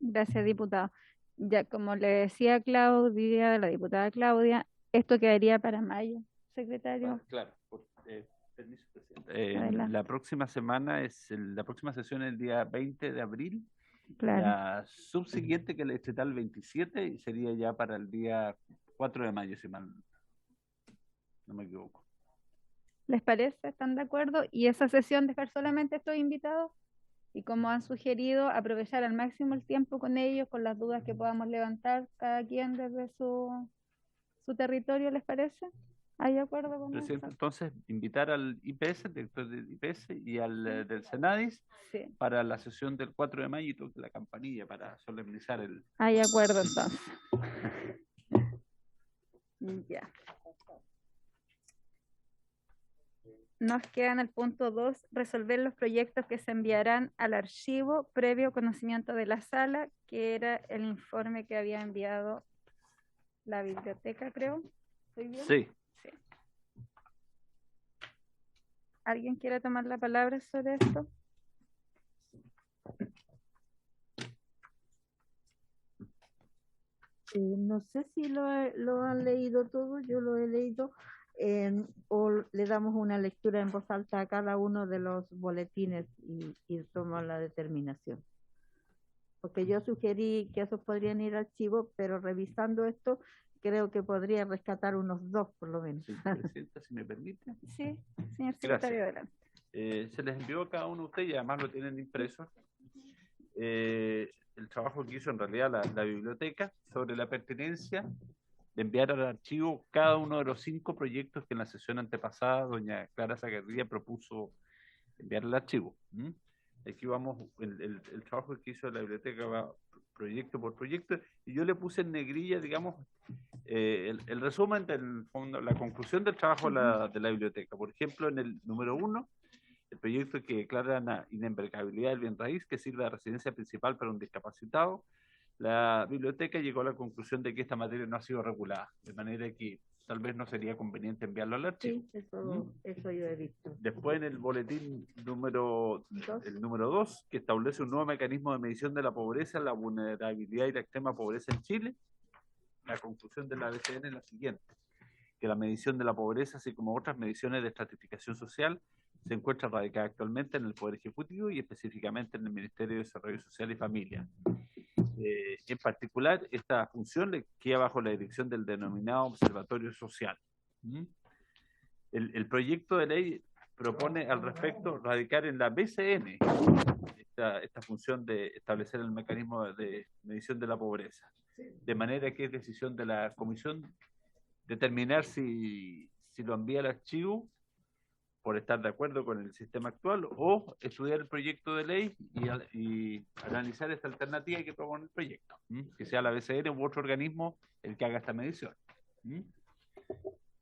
Gracias, diputado. Ya, como le decía Claudia, la diputada Claudia, esto quedaría para mayo, secretario. Claro, permiso, Presidenta. La próxima semana la próxima sesión es el día 20 de abril. Claro. La subsiguiente, que le está el 27, y sería ya para el día 4 de mayo, si mal no me equivoco. ¿Les parece? ¿Están de acuerdo? Y esa sesión dejar solamente estos invitados y, como han sugerido, aprovechar al máximo el tiempo con ellos, con las dudas que podamos levantar cada quien desde su su territorio, ¿les parece? ¿Hay acuerdo con Presidente, eso? entonces, invitar al IPS, director del IPS, y al del Senadis Sí. para la sesión del 4 de mayo y toque la campanilla para solemnizar el... Hay acuerdo entonces. Ya. Nos queda en el punto 2, resolver los proyectos que se enviarán al archivo previo conocimiento de la sala, que era el informe que había enviado la biblioteca, creo. ¿Estoy bien? Sí. Sí. ¿Alguien quiere tomar la palabra sobre esto? No sé si lo han leído todo, yo lo he leído, o le damos una lectura en voz alta a cada uno de los boletines y tomamos la determinación. Porque yo sugerí que esos podrían ir al archivo, pero revisando esto, creo que podría rescatar unos 2 por lo menos. Sí, Presidenta, si me permite. Sí, señor secretario, adelante. Se les envió a cada uno de ustedes y además lo tienen impreso. El trabajo que hizo en realidad la biblioteca sobre la pertinencia de enviar al archivo cada uno de los 5 proyectos que en la sesión antepasada doña Clara Zagarría propuso enviar al archivo. Aquí vamos, el trabajo que hizo la biblioteca va proyecto por proyecto, y yo le puse en negrilla, digamos, el resumen del fondo, la conclusión del trabajo de la biblioteca. Por ejemplo, en el número 1, el proyecto que declara la inembargabilidad del bien raíz que sirve de residencia principal para un discapacitado. La biblioteca llegó a la conclusión de que esta materia no ha sido regulada, de manera que tal vez no sería conveniente enviarlo al archivo. Sí, eso yo he visto. Después en el boletín número 2, que establece un nuevo mecanismo de medición de la pobreza, la vulnerabilidad y la extrema pobreza en Chile, la conclusión de la BCN es la siguiente: que la medición de la pobreza, así como otras mediciones de estratificación social, se encuentra radicada actualmente en el Poder Ejecutivo y específicamente en el Ministerio de Desarrollo Social y Familia. En particular, esta función le queda bajo la dirección del denominado Observatorio Social. El proyecto de ley propone al respecto radicar en la BCN esta función de establecer el mecanismo de medición de la pobreza, de manera que es decisión de la comisión determinar si lo envía al archivo por estar de acuerdo con el sistema actual, o estudiar el proyecto de ley y analizar esta alternativa que propone el proyecto, que sea la BCN u otro organismo el que haga esta medición.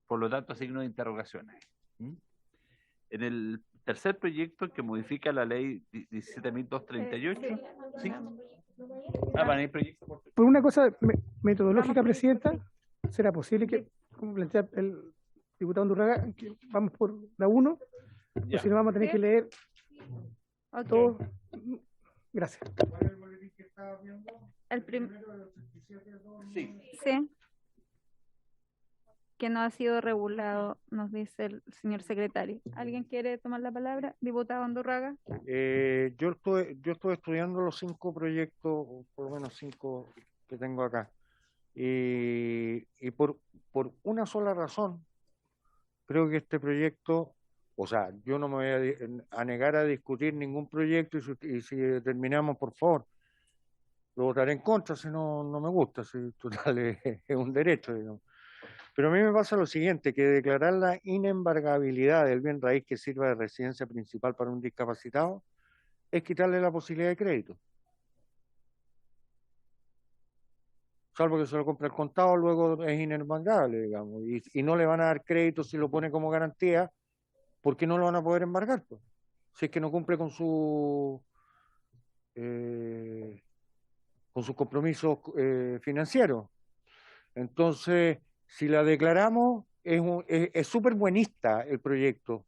Por lo tanto, signo de interrogaciones. En el tercer proyecto que modifica la ley 17.238, ¿sí? Van a ir proyectos por una cosa metodológica, Presidenta, ¿será posible que, como plantea el diputado Undurraga, que vamos por la 1? O si no, vamos a tener que leer todo. Gracias. El sí. Que no ha sido regulado, nos dice el señor secretario. ¿Alguien quiere tomar la palabra? Diputado Undurraga. Yo estuve estudiando los 5 proyectos, por lo menos 5 que tengo acá. Y por una sola razón, creo que este proyecto, o sea, yo no me voy a negar a discutir ningún proyecto, y si terminamos, por favor, lo votaré en contra si no me gusta, si total es un derecho, digamos. Pero a mí me pasa lo siguiente, que declarar la inembargabilidad del bien raíz que sirva de residencia principal para un discapacitado es quitarle la posibilidad de crédito. Salvo que se lo compre al contado, luego es inembargable, digamos, y no le van a dar crédito si lo pone como garantía, porque no lo van a poder embargar, pues, si es que no cumple con sus compromisos financieros. Entonces, si la declaramos, es súper buenista el proyecto,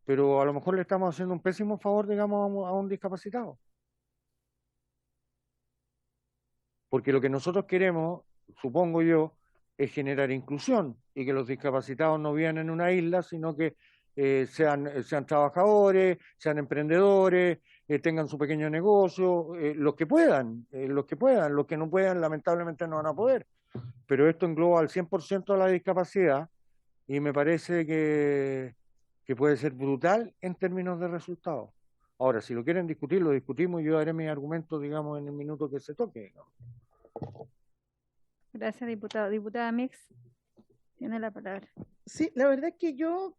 pero a lo mejor le estamos haciendo un pésimo favor, digamos, a un discapacitado. Porque lo que nosotros queremos, supongo yo, es generar inclusión y que los discapacitados no vivan en una isla, sino que sean trabajadores, sean emprendedores, tengan su pequeño negocio, los que puedan, los que no puedan lamentablemente no van a poder. Pero esto engloba al 100% de la discapacidad y me parece que puede ser brutal en términos de resultados. Ahora, si lo quieren discutir, lo discutimos y yo daré mis argumentos, digamos, en el minuto que se toque. Gracias, diputado. Diputada Mix. Tiene la palabra. Sí, la verdad es que yo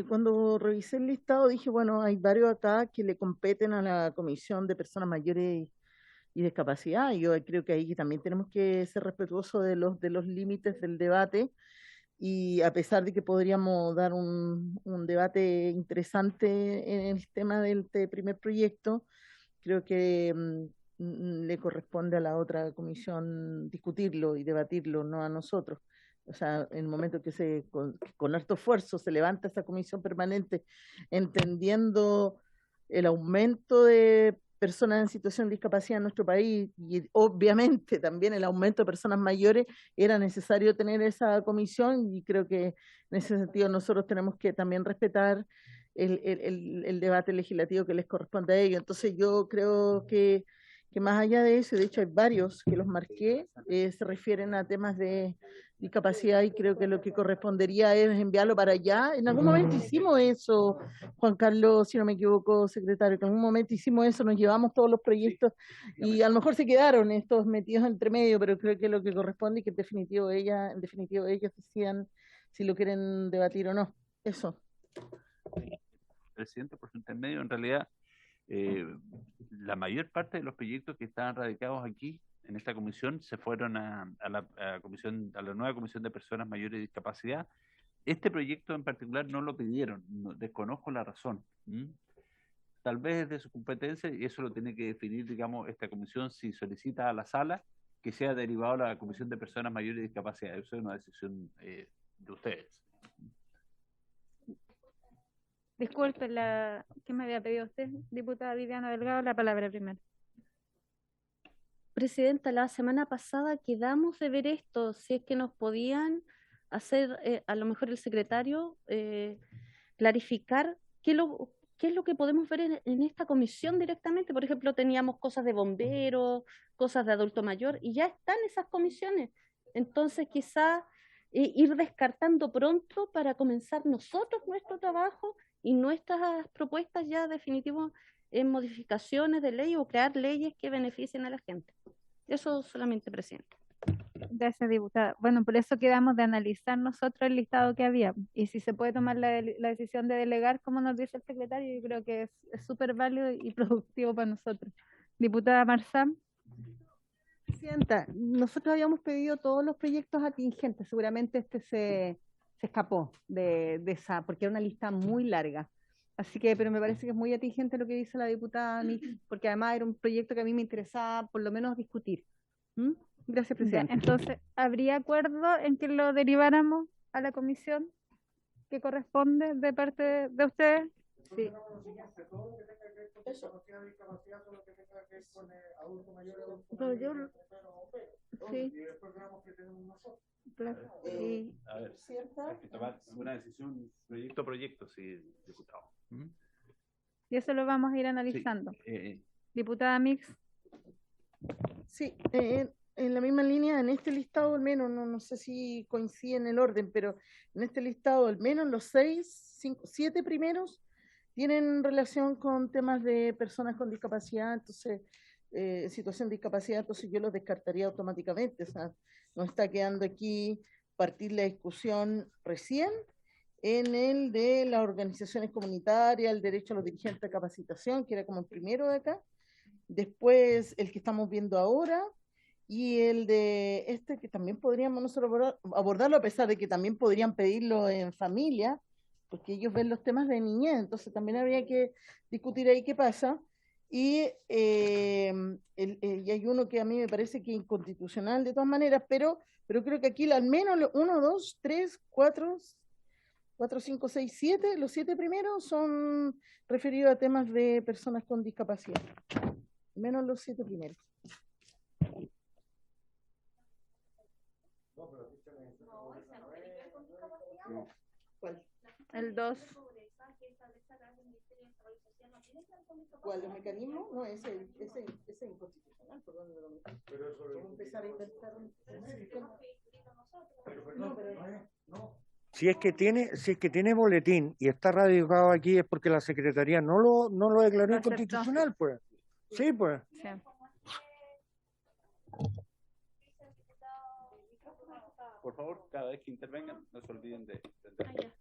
cuando revisé el listado dije, bueno, hay varios acá que le competen a la Comisión de Personas Mayores y Discapacidad. Yo creo que ahí también tenemos que ser respetuosos de los límites del debate, y a pesar de que podríamos dar un debate interesante en el tema del primer proyecto, creo que le corresponde a la otra comisión discutirlo y debatirlo, no a nosotros. O sea, en el momento que con harto esfuerzo se levanta esa comisión permanente, entendiendo el aumento de personas en situación de discapacidad en nuestro país y obviamente también el aumento de personas mayores, era necesario tener esa comisión, y creo que en ese sentido nosotros tenemos que también respetar el debate legislativo que les corresponde a ellos. Entonces yo creo que más allá de eso, de hecho hay varios que los marqué, se refieren a temas de discapacidad, y creo que lo que correspondería es enviarlo para allá. En algún momento hicimos eso, Juan Carlos, si no me equivoco, secretario, que en algún momento hicimos eso, nos llevamos todos los proyectos y a lo mejor se quedaron estos metidos entre medio, pero creo que lo que corresponde es que en definitivo ellos decían si lo quieren debatir o no. Eso. Presidente, por su intermedio, en realidad la mayor parte de los proyectos que estaban radicados aquí en esta comisión se fueron a la nueva Comisión de Personas Mayores y Discapacidad. Este proyecto en particular no lo pidieron, desconozco la razón. Tal vez es de su competencia y eso lo tiene que definir, digamos, esta comisión, si solicita a la sala que sea derivado a la Comisión de Personas Mayores y Discapacidad. Eso es una decisión de ustedes. Disculpe, ¿qué me había pedido usted? Diputada Viviana Delgado, la palabra primero. Presidenta, la semana pasada quedamos de ver esto, si es que nos podían hacer, a lo mejor el secretario, clarificar qué es lo que podemos ver en esta comisión directamente. Por ejemplo, teníamos cosas de bomberos, cosas de adulto mayor, y ya están esas comisiones. Entonces, quizá ir descartando pronto para comenzar nosotros nuestro trabajo y nuestras propuestas ya definitivas en modificaciones de ley o crear leyes que beneficien a la gente. Eso solamente, Presidente. Gracias, diputada. Bueno, por eso quedamos de analizar nosotros el listado que había. Y si se puede tomar la decisión de delegar, como nos dice el secretario, yo creo que es súper válido y productivo para nosotros. Diputada Marzán. Presidenta, nosotros habíamos pedido todos los proyectos atingentes. Seguramente este se escapó de esa, porque era una lista muy larga. Así que, pero me parece que es muy atingente lo que dice la diputada Mix, porque además era un proyecto que a mí me interesaba por lo menos discutir. Gracias, Presidenta. Entonces, ¿habría acuerdo en que lo deriváramos a la comisión que corresponde de parte de ustedes? Sí. Sí. Claro. A ver, hay que tomar una decisión proyecto a proyecto, sí, diputado. Y eso lo vamos a ir analizando. Sí, Diputada Mix. Sí, en la misma línea, en este listado al menos, no sé si coincide en el orden, pero en este listado al menos los 7 primeros tienen relación con temas de personas con discapacidad, entonces, situación de discapacidad, entonces yo los descartaría automáticamente. O sea, nos está quedando aquí partir la discusión recién en el de las organizaciones comunitarias, el derecho a los dirigentes de capacitación, que era como el primero de acá, después el que estamos viendo ahora, y el de este que también podríamos nosotros abordarlo, a pesar de que también podrían pedirlo en familia, porque ellos ven los temas de niñez, entonces también habría que discutir ahí qué pasa. Y hay uno que a mí me parece que es inconstitucional de todas maneras, pero creo que aquí al menos 1, 2, 3, 4, 5, 6, 7, los 7 primeros son referidos a temas de personas con discapacidad, al menos los 7 primeros. ¿Cuál? El 2. ¿Cuál? ¿Los mecanismos? No, ese es inconstitucional. ¿Por dónde lo metemos? ¿Cómo empezar a intentar? Si es que tiene boletín y está radicado aquí es porque la Secretaría no lo declaró inconstitucional, pues. Sí, pues. Sí. por favor, cada vez que intervengan, no se olviden de presidente,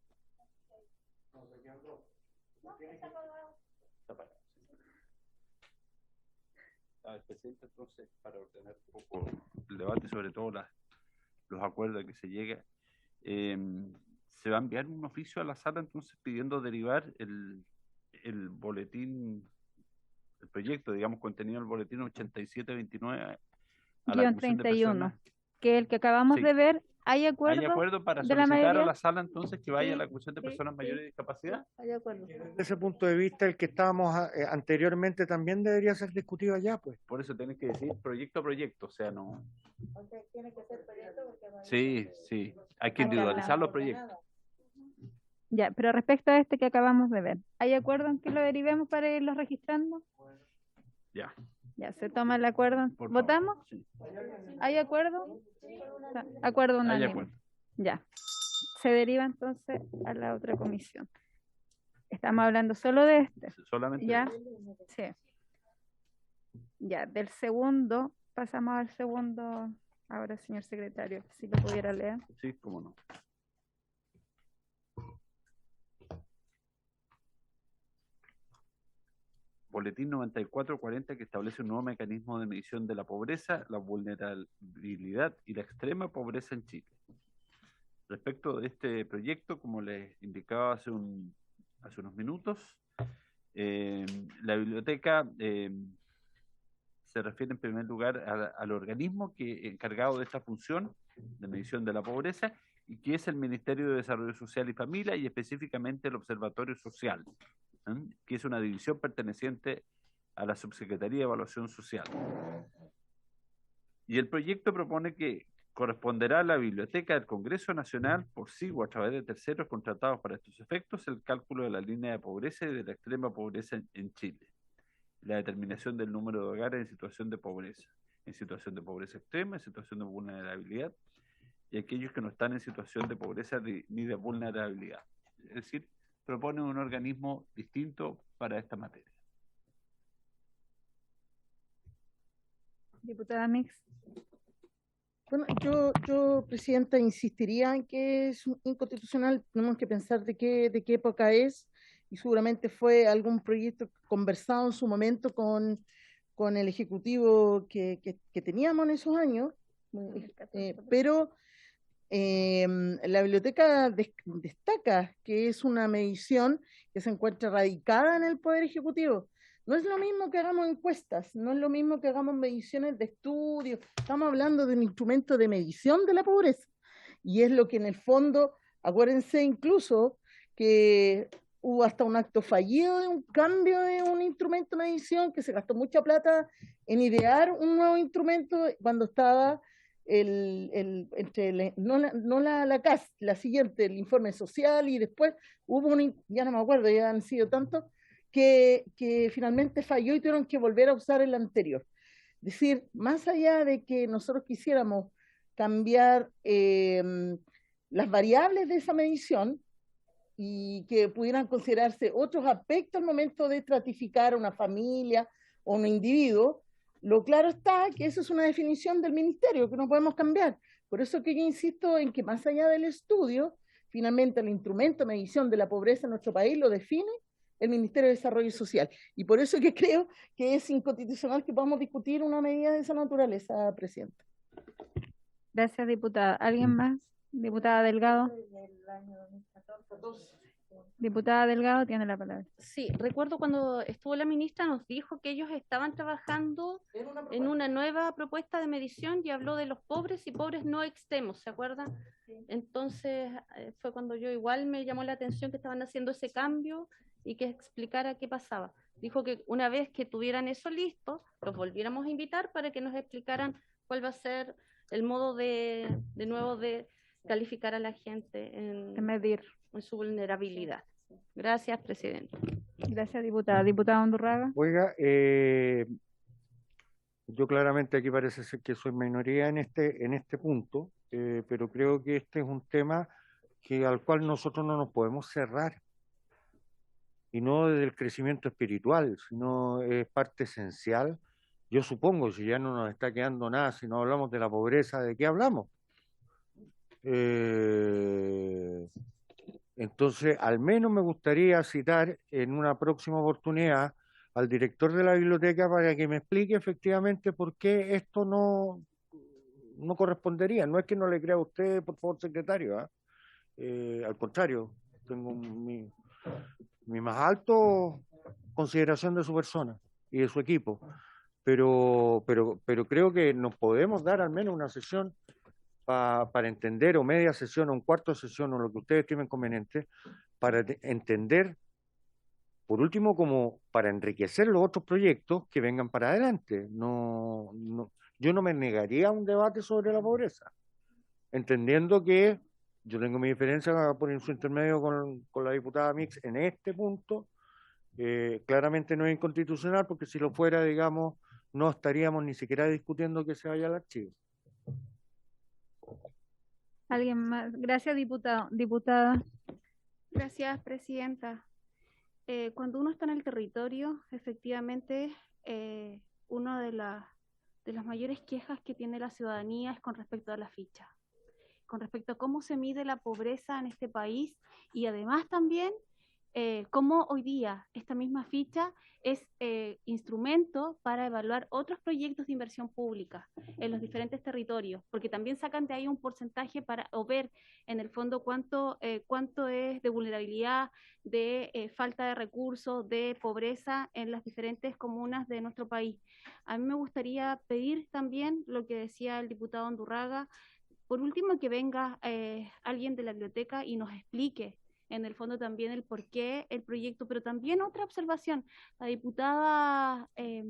entonces, para ordenar un poco el debate, sobre todo los acuerdos a que se llega, se va a enviar un oficio a la sala, entonces, pidiendo derivar el boletín, el proyecto, digamos, contenido en el boletín 8729 a la Comisión de 31, Personas. que el que acabamos Sí. de ver, ¿hay acuerdo? ¿Hay acuerdo para de la solicitar a mayoría? la sala entonces que vaya a la Sí, Comisión de sí, Personas Mayores de Discapacidad? Hay de acuerdo. Desde ese punto de vista, el que estábamos anteriormente también debería ser discutido allá, pues. Por eso tienes que decir proyecto a proyecto, o sea, no. O sea, tiene que ser proyecto porque va a Sí, sí, hay que Acá individualizar los proyectos. Ya, pero respecto a este que acabamos de ver, ¿hay acuerdo en que lo derivemos para irlos registrando? Ya. Ya, se toma el acuerdo. Por favor. ¿Votamos? Sí. ¿Hay acuerdo? Acuerdo Hay unánime. acuerdo. Ya. Se deriva entonces a la otra comisión. Estamos hablando solo de este. Solamente. ¿Ya? Sí. Ya, del segundo, pasamos al segundo. Ahora, señor secretario, si lo pudiera leer. Sí, cómo no. Boletín 9440 que establece un nuevo mecanismo de medición de la pobreza, la vulnerabilidad y la extrema pobreza en Chile. Respecto de este proyecto, como les indicaba hace unos minutos, la biblioteca se refiere en primer lugar al organismo encargado de esta función de medición de la pobreza y que es el Ministerio de Desarrollo Social y Familia y específicamente el Observatorio Social, que es una división perteneciente a la Subsecretaría de Evaluación Social. Y el proyecto propone que corresponderá a la Biblioteca del Congreso Nacional, por sí o a través de terceros contratados para estos efectos, el cálculo de la línea de pobreza y de la extrema pobreza en Chile, la determinación del número de hogares en situación de pobreza extrema, en situación de vulnerabilidad, y aquellos que no están en situación de pobreza ni de vulnerabilidad. Es decir, propone un organismo distinto para esta materia. Diputada Mix. Bueno, yo, Presidenta, insistiría en que es inconstitucional. Tenemos que pensar de qué época es, y seguramente fue algún proyecto conversado en su momento con el Ejecutivo que teníamos en esos años, pero la biblioteca destaca que es una medición que se encuentra radicada en el Poder Ejecutivo. No es lo mismo que hagamos encuestas, no es lo mismo que hagamos mediciones de estudios. Estamos hablando de un instrumento de medición de la pobreza. Y es lo que en el fondo, acuérdense incluso que hubo hasta un acto fallido de un cambio de un instrumento de medición, que se gastó mucha plata en idear un nuevo instrumento cuando estaba la CAS, la siguiente, el informe social, y después hubo ya no me acuerdo, ya han sido tantos, que finalmente falló y tuvieron que volver a usar el anterior. Es decir, más allá de que nosotros quisiéramos cambiar las variables de esa medición y que pudieran considerarse otros aspectos al momento de estratificar a una familia o un individuo, lo claro está que eso es una definición del ministerio que no podemos cambiar. Por eso que yo insisto en que más allá del estudio, finalmente el instrumento de medición de la pobreza en nuestro país lo define el Ministerio de Desarrollo Social. Y por eso que creo que es inconstitucional que podamos discutir una medida de esa naturaleza, Presidenta. Gracias, diputada. ¿Alguien más? Diputada Delgado. Diputada Delgado tiene la palabra. Sí, recuerdo cuando estuvo la ministra nos dijo que ellos estaban trabajando en una nueva propuesta de medición y habló de los pobres y pobres no extremos, ¿se acuerdan? Entonces fue cuando yo igual me llamó la atención que estaban haciendo ese cambio y que explicara qué pasaba. Dijo que una vez que tuvieran eso listo, los volviéramos a invitar para que nos explicaran cuál va a ser el modo de nuevo de calificar a la gente De medir. en su vulnerabilidad. Gracias, Presidente. Gracias, diputada. Diputada Undurraga. Oiga, yo claramente aquí parece ser que soy minoría en este punto, pero creo que este es un tema al cual nosotros no nos podemos cerrar, y no desde el crecimiento espiritual, sino es parte esencial. Yo supongo, si ya no nos está quedando nada, si no hablamos de la pobreza, ¿de qué hablamos? Entonces, al menos me gustaría citar en una próxima oportunidad al director de la biblioteca para que me explique efectivamente por qué esto no correspondería. No es que no le crea a usted, por favor, secretario, ¿ah? Al contrario, tengo mi más alto consideración de su persona y de su equipo, pero creo que nos podemos dar al menos una sesión para entender, o media sesión, o un cuarto de sesión, o lo que ustedes estimen conveniente, para entender, por último, como para enriquecer los otros proyectos que vengan para adelante. Yo no me negaría a un debate sobre la pobreza, entendiendo que yo tengo mi diferencia por su intermedio con la diputada Mix en este punto. Claramente no es inconstitucional, porque si lo fuera, digamos, no estaríamos ni siquiera discutiendo que se vaya al archivo. ¿Alguien más? Gracias, diputado. Diputada. Gracias, presidenta. Cuando uno está en el territorio, efectivamente, una de las mayores quejas que tiene la ciudadanía es con respecto a la ficha, con respecto a cómo se mide la pobreza en este país, y además también cómo hoy día esta misma ficha es instrumento para evaluar otros proyectos de inversión pública en los diferentes territorios, porque también sacan de ahí un porcentaje para o ver en el fondo cuánto es de vulnerabilidad, de falta de recursos, de pobreza en las diferentes comunas de nuestro país. A mí me gustaría pedir también lo que decía el diputado Andurraga, por último, que venga alguien de la biblioteca y nos explique en el fondo también el porqué, el proyecto, pero también otra observación. La diputada, se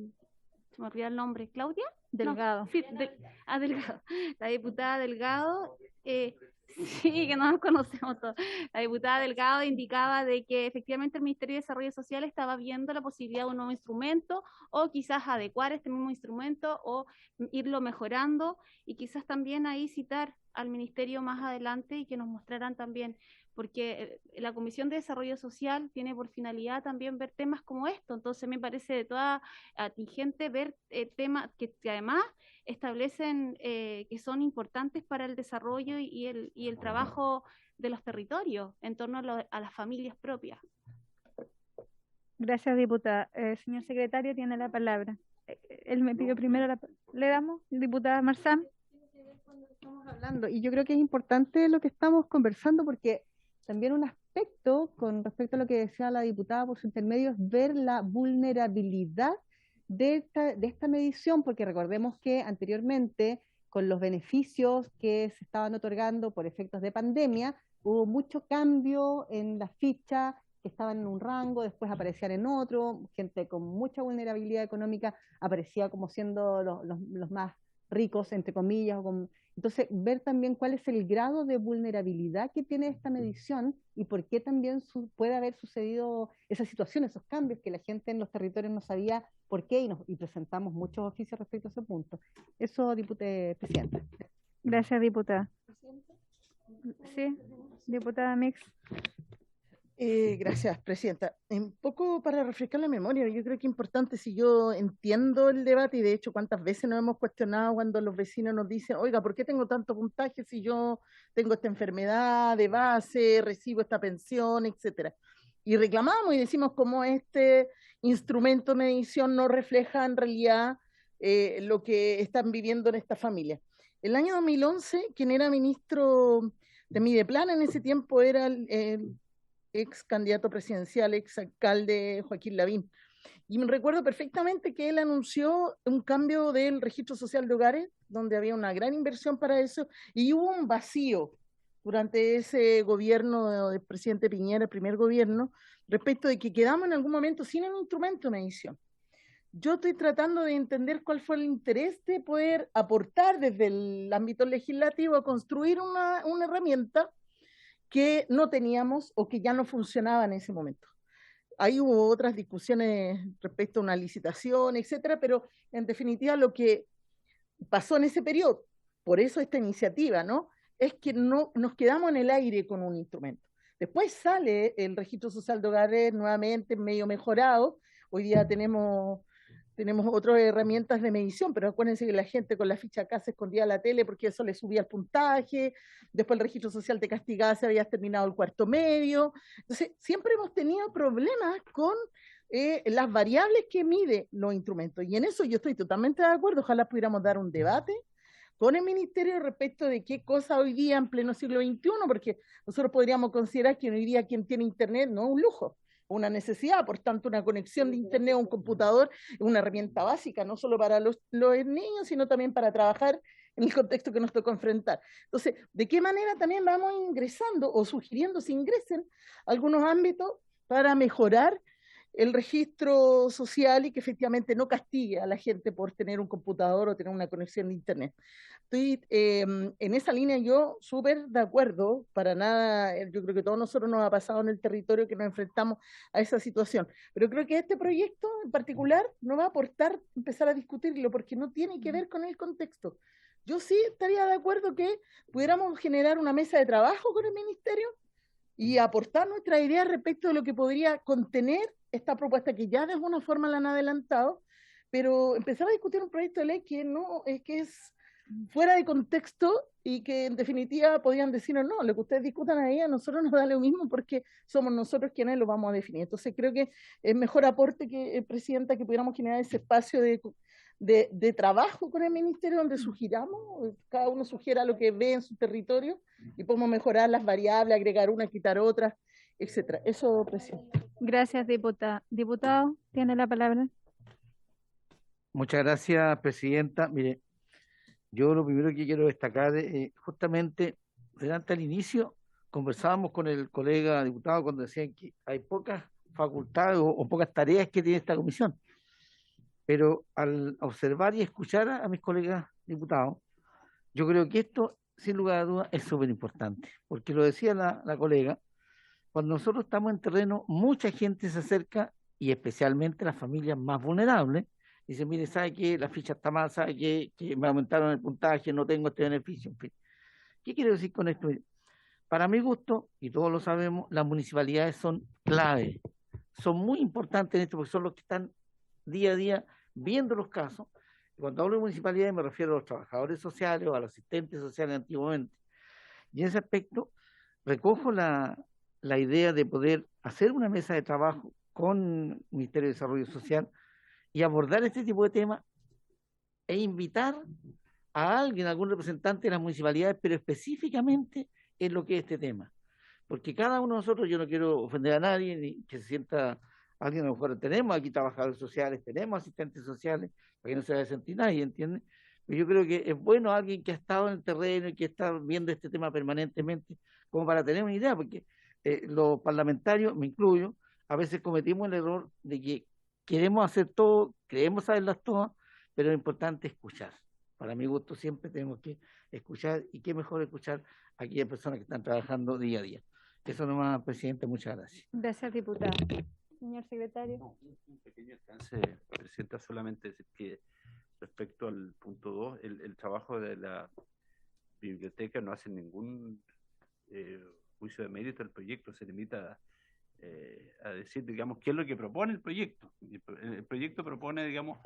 me olvidó el nombre, ¿Claudia? Delgado. No, sí, Delgado. La diputada Delgado, sí, que no nos conocemos todos. La diputada Delgado indicaba de que efectivamente el Ministerio de Desarrollo Social estaba viendo la posibilidad de un nuevo instrumento, o quizás adecuar este mismo instrumento o irlo mejorando, y quizás también ahí citar al Ministerio más adelante y que nos mostraran también, porque la Comisión de Desarrollo Social tiene por finalidad también ver temas como esto. Entonces me parece de toda atingente ver temas que además establecen que son importantes para el desarrollo y el trabajo de los territorios en torno a las familias propias. Gracias, diputada. Señor secretario, tiene la palabra. Él me pidió primero ¿Le damos, diputada Marzán? Estamos hablando, y yo creo que es importante lo que estamos conversando, porque también un aspecto con respecto a lo que decía la diputada por su intermedio es ver la vulnerabilidad de esta medición, porque recordemos que anteriormente, con los beneficios que se estaban otorgando por efectos de pandemia, hubo mucho cambio en la ficha, que estaban en un rango, después aparecían en otro, gente con mucha vulnerabilidad económica aparecía como siendo los más ricos, entre comillas. Entonces, ver también cuál es el grado de vulnerabilidad que tiene esta medición y por qué también puede haber sucedido esa situación, esos cambios que la gente en los territorios no sabía por qué, y presentamos muchos oficios respecto a ese punto. Eso, presidenta. Gracias, diputada. Sí, diputada Mix. Gracias, presidenta. Un poco para refrescar la memoria, yo creo que es importante, si yo entiendo el debate, y de hecho cuántas veces nos hemos cuestionado cuando los vecinos nos dicen, oiga, ¿por qué tengo tanto puntaje si yo tengo esta enfermedad de base, recibo esta pensión, etcétera? Y reclamamos y decimos cómo este instrumento de medición no refleja en realidad lo que están viviendo en esta familia. El año 2011, quien era ministro de Mideplan en ese tiempo era el ex candidato presidencial, ex alcalde Joaquín Lavín. Y me recuerdo perfectamente que él anunció un cambio del registro social de hogares, donde había una gran inversión para eso, y hubo un vacío durante ese gobierno del presidente Piñera, el primer gobierno, respecto de que quedamos en algún momento sin un instrumento de medición. Yo estoy tratando de entender cuál fue el interés de poder aportar desde el ámbito legislativo a construir una herramienta que no teníamos o que ya no funcionaba en ese momento. Ahí hubo otras discusiones respecto a una licitación, etcétera, pero en definitiva lo que pasó en ese periodo, por eso esta iniciativa, ¿no?, es que no nos quedamos en el aire con un instrumento. Después sale el registro social de hogares nuevamente medio mejorado. Hoy día tenemos tenemos otras herramientas de medición, pero acuérdense que la gente con la ficha acá se escondía a la tele porque eso le subía el puntaje, después el registro social te castigaba si habías terminado el cuarto medio. Entonces, siempre hemos tenido problemas con las variables que mide los instrumentos, y en eso yo estoy totalmente de acuerdo. Ojalá pudiéramos dar un debate con el ministerio respecto de qué cosa hoy día en pleno siglo XXI, porque nosotros podríamos considerar que hoy día quien tiene internet no es un lujo, una necesidad. Por tanto, una conexión de internet a un computador es una herramienta básica, no solo para los niños, sino también para trabajar en el contexto que nos tocó enfrentar. Entonces, ¿de qué manera también vamos ingresando o sugiriendo se ingresen algunos ámbitos para mejorar el registro social y que efectivamente no castigue a la gente por tener un computador o tener una conexión de internet? Estoy en esa línea yo súper de acuerdo, para nada, yo creo que todos nosotros nos ha pasado en el territorio que nos enfrentamos a esa situación, pero creo que este proyecto en particular no va a aportar empezar a discutirlo porque no tiene que ver con el contexto. Yo sí estaría de acuerdo que pudiéramos generar una mesa de trabajo con el ministerio y aportar nuestra idea respecto de lo que podría contener esta propuesta que ya de alguna forma la han adelantado, pero empezar a discutir un proyecto de ley que no es que es fuera de contexto y que en definitiva podían decirnos, no, lo que ustedes discutan ahí a nosotros nos da lo mismo porque somos nosotros quienes lo vamos a definir. Entonces creo que es mejor aporte, que Presidenta, que pudiéramos generar ese espacio de trabajo con el ministerio donde sugiramos, cada uno sugiera lo que ve en su territorio y podemos mejorar las variables, agregar una, quitar otra, etcétera. Eso, Presidenta. Gracias, diputada. Diputado, tiene la palabra. Muchas gracias, Presidenta. Mire, yo lo primero que quiero destacar, justamente, delante al inicio, conversábamos con el colega diputado cuando decían que hay pocas facultades o pocas tareas que tiene esta comisión. Pero al observar y escuchar a mis colegas diputados, yo creo que esto, sin lugar a dudas, es súper importante. Porque lo decía la colega, cuando nosotros estamos en terreno, mucha gente se acerca, y especialmente las familias más vulnerables, dice, mire, ¿sabe qué? La ficha está mal, ¿sabe qué? Que me aumentaron el puntaje, no tengo este beneficio, en fin. ¿Qué quiero decir con esto? Para mi gusto, y todos lo sabemos, las municipalidades son clave, son muy importantes en esto, porque son los que están día a día viendo los casos. Cuando hablo de municipalidades me refiero a los trabajadores sociales o a los asistentes sociales antiguamente. Y en ese aspecto, recojo la idea de poder hacer una mesa de trabajo con el Ministerio de Desarrollo Social y abordar este tipo de temas e invitar a alguien, a algún representante de las municipalidades, pero específicamente en lo que es este tema. Porque cada uno de nosotros, yo no quiero ofender a nadie, ni que se sienta alguien, a lo mejor tenemos aquí trabajadores sociales, tenemos asistentes sociales, para que no se vaya a sentir nadie, ¿entiende? Pero yo creo que es bueno alguien que ha estado en el terreno y que está viendo este tema permanentemente, como para tener una idea, porque los parlamentarios, me incluyo, a veces cometimos el error de que queremos hacer todo, creemos saberlas todas, pero es importante escuchar. Para mi gusto siempre tenemos que escuchar, y qué mejor escuchar a aquellas personas que están trabajando día a día. Eso nomás, Presidente, muchas gracias. Gracias, diputado. Señor secretario. No, un pequeño alcance, Presidenta, solamente decir que respecto al punto 2, el trabajo de la biblioteca no hace ningún juicio de mérito al proyecto, se limita a decir, digamos, qué es lo que propone el proyecto. El proyecto propone, digamos,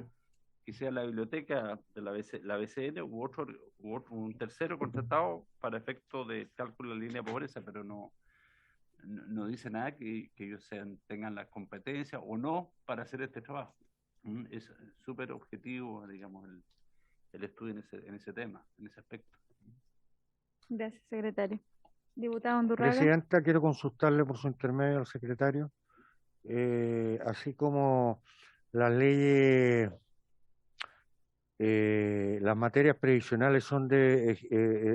que sea la biblioteca de la BCN u otro, un tercero contratado para efecto de cálculo de la línea de pobreza, pero no dice nada que ellos tengan la competencia o no para hacer este trabajo. Es súper objetivo, digamos, el estudio en ese tema, en ese aspecto. Gracias, secretario. Diputado Undurraga. Presidenta, quiero consultarle por su intermedio al secretario, así como las leyes, las materias previsionales son de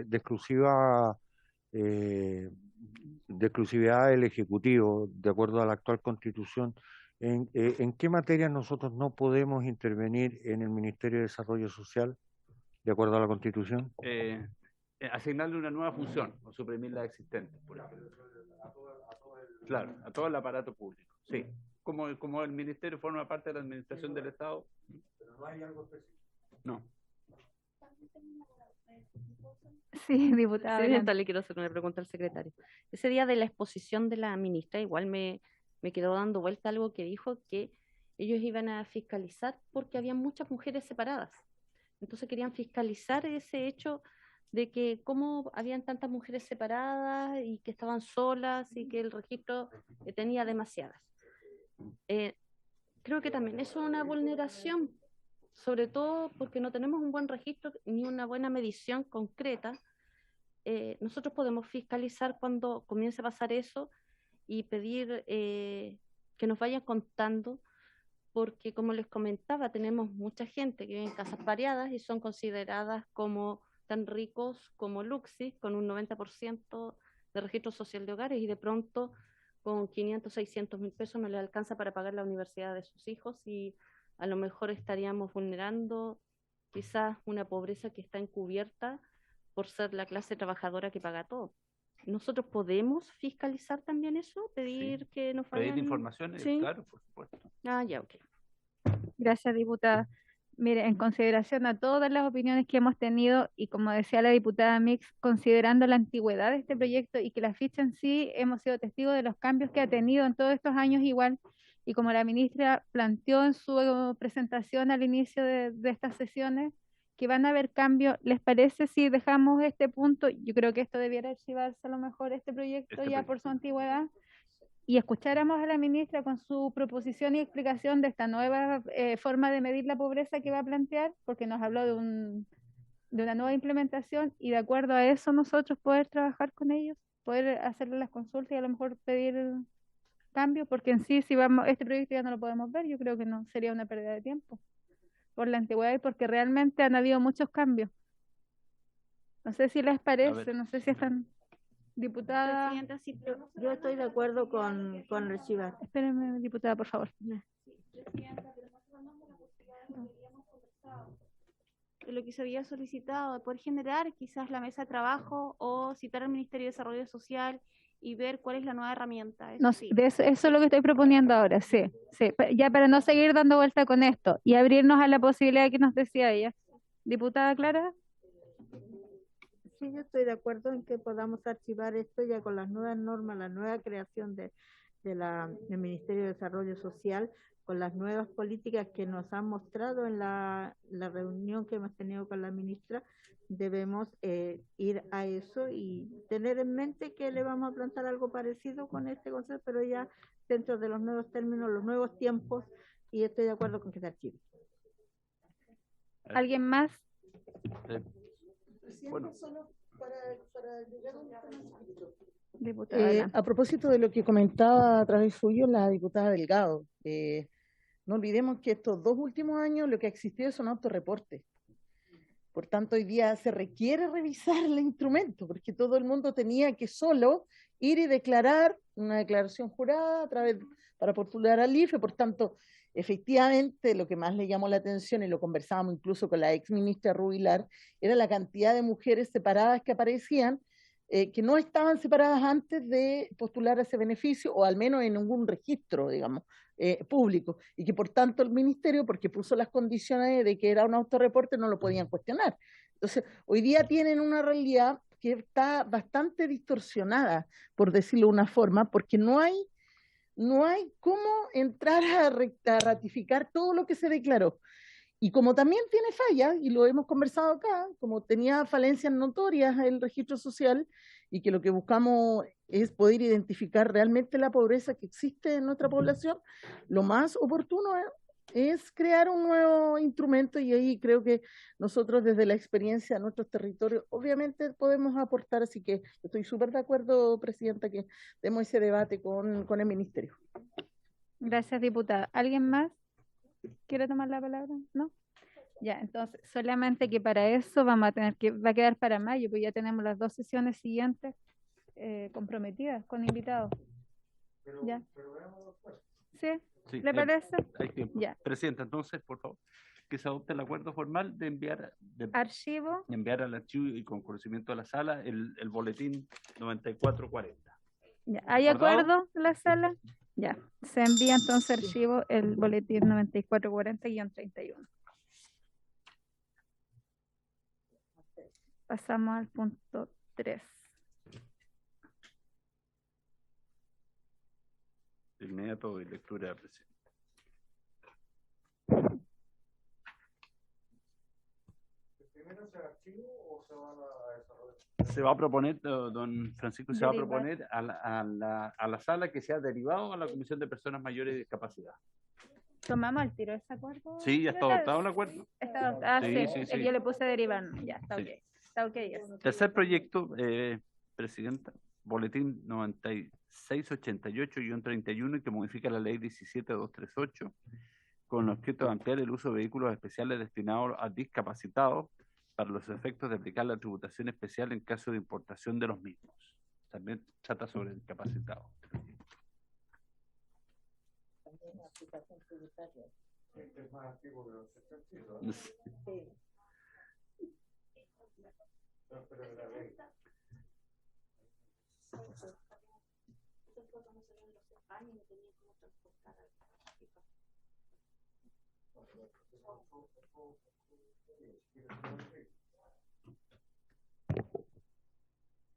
exclusividad del Ejecutivo, de acuerdo a la actual Constitución. ¿En qué materias nosotros no podemos intervenir en el Ministerio de Desarrollo Social, de acuerdo a la Constitución? Asignarle una nueva función o suprimir la existente, por ejemplo. Claro, a todo el aparato público, sí. Como el Ministerio forma parte de la administración del Estado. Pero no hay algo específico. No. Sí, diputada. Presidenta, le quiero hacer una pregunta al secretario. Ese día de la exposición de la ministra, igual me quedó dando vuelta algo que dijo, que ellos iban a fiscalizar porque había muchas mujeres separadas. Entonces querían fiscalizar ese hecho de que cómo habían tantas mujeres separadas y que estaban solas y que el registro tenía demasiadas. Creo que también eso es una vulneración, sobre todo porque no tenemos un buen registro ni una buena medición concreta. Nosotros podemos fiscalizar cuando comience a pasar eso y pedir que nos vayan contando, porque como les comentaba, tenemos mucha gente que vive en casas pareadas y son consideradas como tan ricos como Luxi, con un 90% de registro social de hogares, y de pronto con 500, 600 mil pesos no le alcanza para pagar la universidad de sus hijos, y a lo mejor estaríamos vulnerando quizás una pobreza que está encubierta por ser la clase trabajadora que paga todo. ¿Nosotros podemos fiscalizar también eso? ¿Pedir que nos vayan? Pedir informaciones, ¿Sí? claro, por supuesto. Ah, ya, ok. Gracias, diputada. Mire, en consideración a todas las opiniones que hemos tenido y como decía la diputada Mix, considerando la antigüedad de este proyecto y que la ficha en sí hemos sido testigos de los cambios que ha tenido en todos estos años igual, y como la ministra planteó en su presentación al inicio de estas sesiones, que van a haber cambios, ¿les parece si dejamos este punto? Yo creo que esto debiera archivarse a lo mejor este proyecto ya por su antigüedad, y escucháramos a la ministra con su proposición y explicación de esta nueva forma de medir la pobreza que va a plantear, porque nos habló de una nueva implementación, y de acuerdo a eso nosotros poder trabajar con ellos, poder hacerle las consultas y a lo mejor pedir cambios, porque en sí, si vamos, este proyecto ya no lo podemos ver, yo creo que no sería una pérdida de tiempo por la antigüedad y porque realmente han habido muchos cambios. No sé si les parece, no sé si están... Diputada. Yo estoy de acuerdo con archivar. Espérenme, diputada, por favor. De lo que se había solicitado, de poder generar quizás la mesa de trabajo o citar al Ministerio de Desarrollo Social y ver cuál es la nueva herramienta. No, de eso es lo que estoy proponiendo ahora, sí. Ya para no seguir dando vuelta con esto y abrirnos a la posibilidad que nos decía ella. Diputada Clara. Sí, yo estoy de acuerdo en que podamos archivar esto ya con las nuevas normas, la nueva creación del Ministerio de Desarrollo Social, con las nuevas políticas que nos han mostrado en la reunión que hemos tenido con la ministra. Debemos ir a eso y tener en mente que le vamos a plantear algo parecido con este consejo, pero ya dentro de los nuevos términos, los nuevos tiempos, y estoy de acuerdo con que se archive. ¿Alguien más? Bueno. Para llegar a un diputada. A propósito de lo que comentaba a través suyo la diputada Delgado, no olvidemos que estos 2 últimos años lo que ha existido son autorreportes. Por tanto, hoy día se requiere revisar el instrumento, porque todo el mundo tenía que solo ir y declarar una declaración jurada para postular al IFE. Por tanto, efectivamente, lo que más le llamó la atención, y lo conversábamos incluso con la ex ministra Rubilar, era la cantidad de mujeres separadas que aparecían, que no estaban separadas antes de postular ese beneficio, o al menos en ningún registro, digamos, público, y que por tanto el ministerio, porque puso las condiciones de que era un autorreporte, no lo podían cuestionar. Entonces, hoy día tienen una realidad que está bastante distorsionada, por decirlo de una forma, porque no hay cómo entrar a ratificar todo lo que se declaró. Y como también tiene fallas, y lo hemos conversado acá, como tenía falencias notorias el registro social, y que lo que buscamos es poder identificar realmente la pobreza que existe en nuestra población, lo más oportuno es crear un nuevo instrumento, y ahí creo que nosotros desde la experiencia de nuestros territorios obviamente podemos aportar, así que estoy súper de acuerdo, Presidenta, que demos ese debate con el Ministerio. Gracias, diputada. ¿Alguien más quiere tomar la palabra? ¿No? Ya, entonces, solamente que para eso va a quedar para mayo, pues ya tenemos las 2 sesiones siguientes comprometidas con invitados. ¿Ya? ¿Sí? Sí, ¿Le parece? Hay tiempo. Ya. Presidenta, entonces, por favor, que se adopte el acuerdo formal de enviar al archivo y con conocimiento de la sala el boletín 9440. Ya. ¿Hay acuerdo en la sala? Ya. Se envía entonces archivo el boletín 9440-31. Pasamos al punto 3. De inmediato y lectura, presidente. Se va a proponer, don Francisco, se va a Derivar. proponer a la sala que sea derivado a la Comisión de Personas Mayores y Discapacidad. ¿Tomamos el tiro de ese acuerdo? Sí, ya está adoptado el acuerdo. Está adoptado. Sí, Sí, sí, es sí. que yo le puse derivar. Ya, está Sí. ok. Está ok eso. Tercer proyecto, Presidenta, Boletín 9688-31, que modifica la Ley 17238 con el objeto de ampliar el uso de vehículos especiales destinados a discapacitados para los efectos de aplicar la tributación especial en caso de importación de los mismos. También trata sobre discapacitados. Este es más antiguo que los 72. No, pero la ley.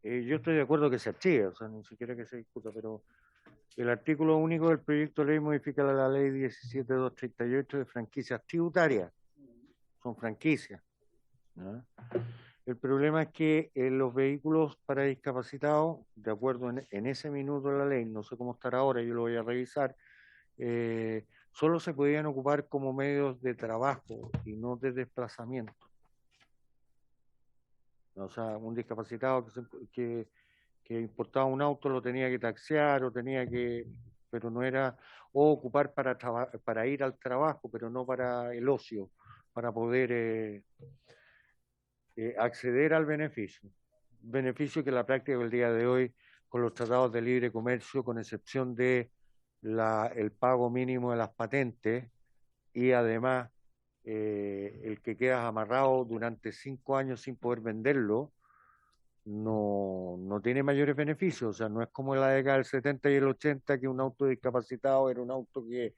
Yo estoy de acuerdo que se archive, o sea, ni siquiera que se discuta, pero el artículo único del proyecto de ley modifica la ley 17238 de franquicias tributarias. Son franquicias, ¿no? El problema es que los vehículos para discapacitados, de acuerdo en ese minuto de la ley, no sé cómo estará ahora, yo lo voy a revisar, solo se podían ocupar como medios de trabajo y no de desplazamiento. O sea, un discapacitado que importaba un auto lo tenía que taxiar o tenía que, pero no era, o ocupar para ir al trabajo, pero no para el ocio, para poder acceder al beneficio. Beneficio que en la práctica del día de hoy, con los tratados de libre comercio, con excepción de el pago mínimo de las patentes y además el que quedas amarrado durante 5 años sin poder venderlo, no tiene mayores beneficios. O sea, no es como en la década del 70 y el 80, que un auto discapacitado era un auto que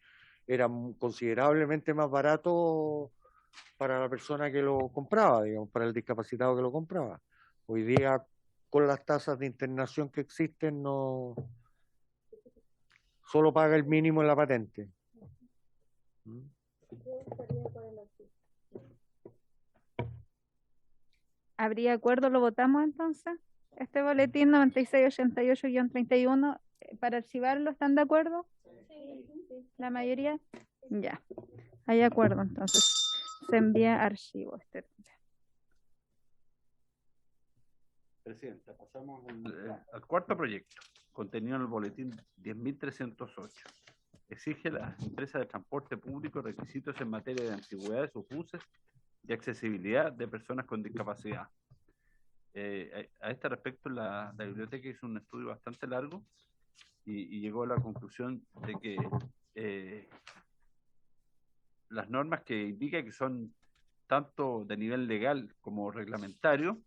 era considerablemente más barato para la persona que lo compraba, digamos, para el discapacitado que lo compraba. Hoy día, con las tasas de internación que existen, no solo paga el mínimo en la patente. ¿Habría acuerdo? ¿Lo votamos entonces? Este boletín 9688-31, para archivarlo, ¿están de acuerdo? Sí. ¿La mayoría? Ya. Hay acuerdo, entonces. Se envía a archivo este. Presidenta, pasamos al cuarto proyecto, contenido en el boletín 10.308. Exige a las empresas de transporte público requisitos en materia de antigüedades o buses y accesibilidad de personas con discapacidad. A este respecto, la biblioteca hizo un estudio bastante largo y llegó a la conclusión de que las normas que indica que son tanto de nivel legal como reglamentario,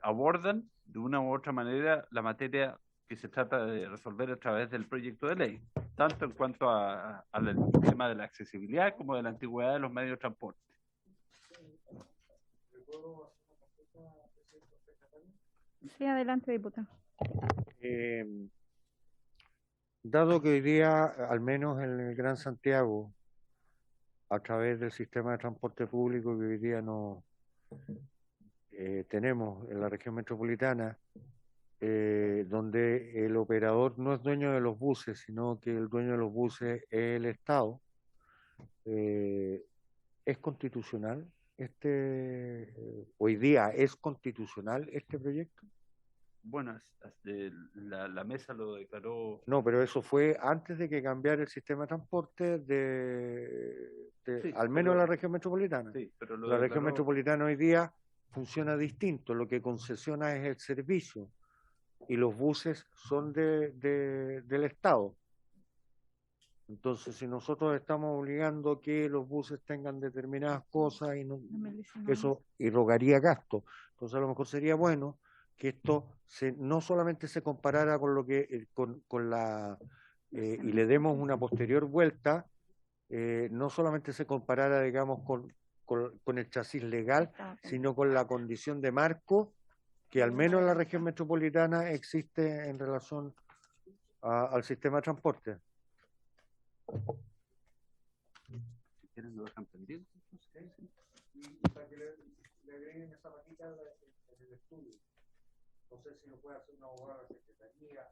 abordan de una u otra manera la materia que se trata de resolver a través del proyecto de ley, tanto en cuanto al tema de la accesibilidad como de la antigüedad de los medios de transporte. Sí, adelante, diputado. Dado que hoy día, al menos en el Gran Santiago, a través del sistema de transporte público que hoy día no tenemos en la región metropolitana, donde el operador no es dueño de los buses, sino que el dueño de los buses es el Estado, ¿es constitucional hoy día es constitucional este proyecto? Bueno, la mesa lo declaró. No, pero eso fue antes de que cambiara el sistema de transporte Sí, al menos en la región metropolitana. Sí, pero la región metropolitana hoy día funciona distinto, lo que concesiona es el servicio y los buses son del Estado. Entonces, si nosotros estamos obligando que los buses tengan determinadas cosas eso irrogaría gasto. Entonces, a lo mejor sería bueno que esto no solamente se comparara con lo que y le demos una posterior vuelta, no solamente se comparara, digamos, con el chasis legal, sino con la condición de marco que al menos en la región metropolitana existe en relación al sistema de transporte. Si quieren lo dejan pendiente. para que le agreguen esa patita en el estudio. No sé si lo puede hacer una abogada de secretaría.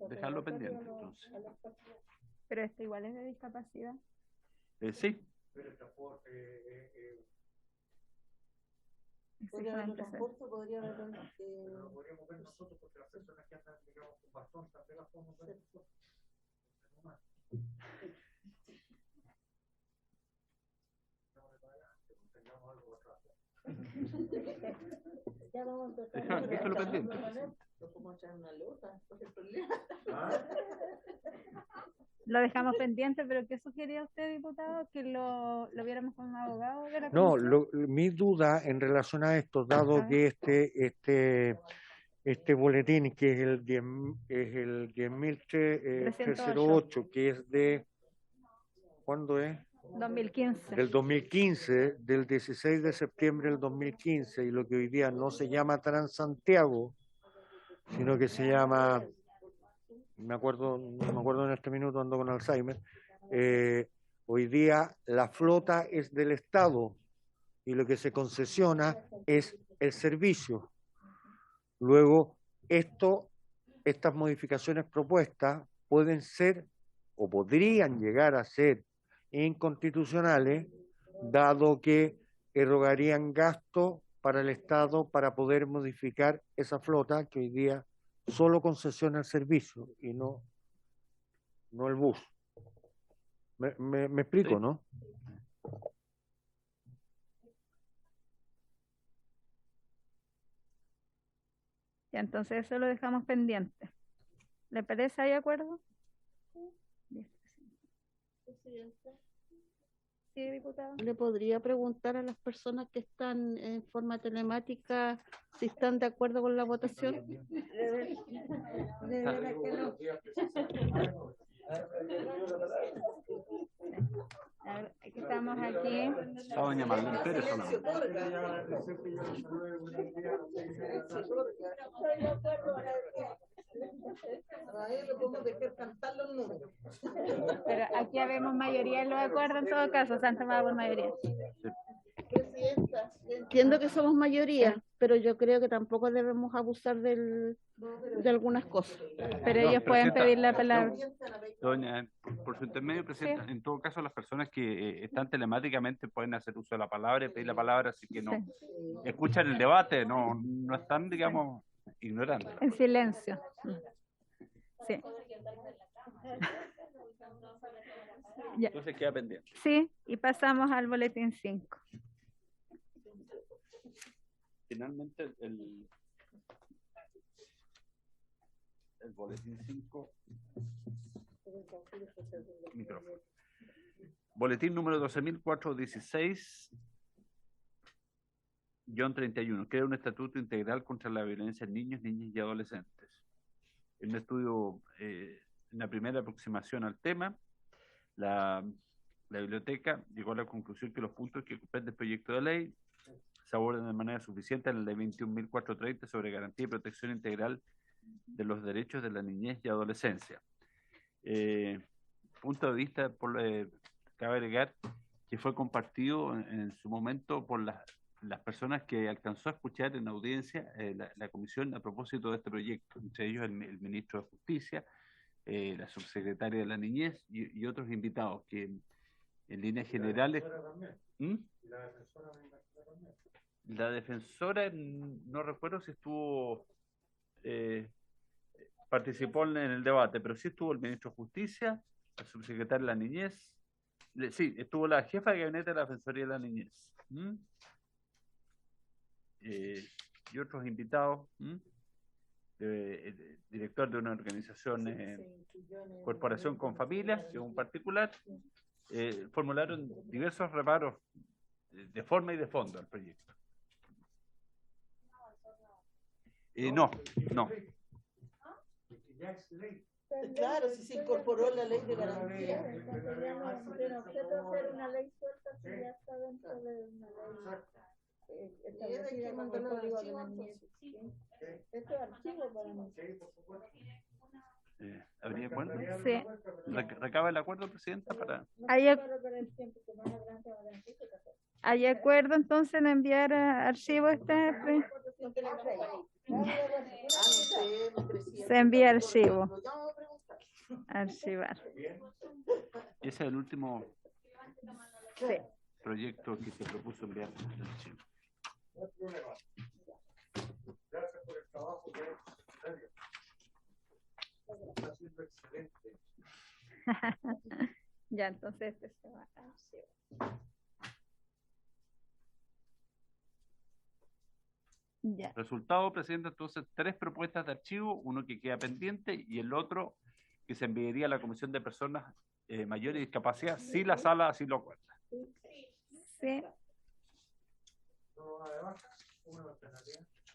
Dejarlo pendiente, entonces. Pero esto igual es de discapacidad. Sí. Pero el transporte Podría haber transporte, podría haber. lo podríamos ver nosotros porque las personas que andan, digamos, con bastón también las podemos ver nosotros. Ya vamos a empezar. Déjalo pendiente. No podemos echar una lota, ¿cuál es el problema? Lo dejamos pendiente, pero ¿qué sugería usted, diputado? ¿Que lo viéramos con un abogado de la No, comisión? mi duda en relación a esto, dado que este boletín, que es el 10.308, que es de, ¿cuándo es? 2015. Del 2015, del 16 de septiembre del 2015, y lo que hoy día no se llama Transantiago, sino que se llama, no me acuerdo en este minuto, ando con Alzheimer, hoy día la flota es del Estado y lo que se concesiona es el servicio. Luego, estas modificaciones propuestas pueden ser o podrían llegar a ser inconstitucionales, dado que erogarían gasto para el Estado para poder modificar esa flota que hoy día solo concesiona el servicio y no el bus. Me explico, Sí. ¿no? Ya, entonces eso lo dejamos pendiente. ¿Le parece? ¿Hay acuerdo? Sí, diputado. ¿Le podría preguntar a las personas que están en forma telemática si están de acuerdo con la votación? A ver, aquí estamos aquí. Está doña Marlene Pérez solamente. Pero aquí habemos mayoría en los acuerdos en todo caso, se han tomado por mayoría. Presidenta, entiendo que somos mayoría, pero yo creo que tampoco debemos abusar de algunas cosas. Pero ellos pueden pedir la palabra. Doña, por su intermedio, Presidenta, en todo caso las personas que están telemáticamente pueden hacer uso de la palabra y pedir la palabra, así que no escuchan el debate, no están, digamos, ignorando. En silencio. Sí. Ya. Entonces queda pendiente. Sí, y pasamos al boletín 5. Finalmente, el boletín 5. Micrófono. Boletín número 12.416-31. Crea un estatuto integral contra la violencia en niños, niñas y adolescentes. En un estudio, en la primera aproximación al tema, la biblioteca llegó a la conclusión que los puntos que comprende el proyecto de ley se abordan de manera suficiente en la ley 21.430 sobre garantía y protección integral de los derechos de la niñez y adolescencia. Punto de vista, cabe agregar que fue compartido en su momento por las personas que alcanzó a escuchar en audiencia la comisión a propósito de este proyecto, entre ellos el ministro de Justicia, la subsecretaria de la Niñez y otros invitados que en líneas generales... ¿Mm? La defensora, no recuerdo si estuvo... participó en el debate, pero sí estuvo el ministro de Justicia, la subsecretaria de la Niñez, sí, estuvo la jefa de gabinete de la Defensoría de la Niñez, y otros invitados, el director de una organización, Corporación con Familias, en un particular, formularon diversos reparos de forma y de fondo al proyecto. No. Claro, si se incorporó la ley de garantía. ¿Habría acuerdo? Sí. ¿Recaba el acuerdo, Presidenta? ¿Hay acuerdo entonces en enviar archivo este? Se envía archivo. Archivar. Ese es el último Sí. proyecto que se propuso enviar al archivo. No hay problema. Gracias por el trabajo que ha hecho, secretario. Está siendo excelente. Ya, entonces este se va a archivar. Ya. Resultado, Presidenta, entonces 3 propuestas de archivo, uno que queda pendiente y el otro que se enviaría a la Comisión de Personas Mayores y Discapacidad si la sala así lo acuerda. Sí.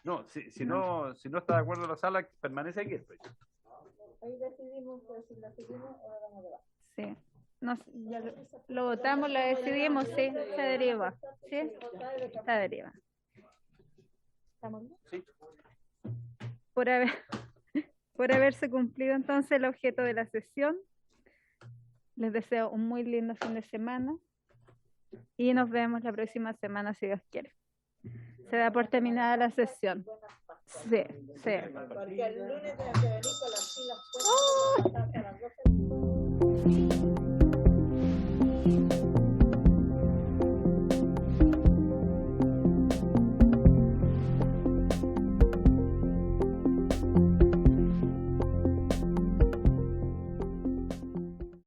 No, si no está de acuerdo la sala, permanece aquí el proyecto. Ahí decidimos si la seguimos o la vamos a llevar. Sí. Ya lo votamos, lo decidimos, sí, se deriva. Sí, se deriva. ¿Estamos bien? Sí. Por haberse cumplido entonces el objeto de la sesión, les deseo un muy lindo fin de semana y nos vemos la próxima semana si Dios quiere. Se da por terminada la sesión. Sí, sí. Porque el lunes tengo que venir con las pilas puestas hasta las 12.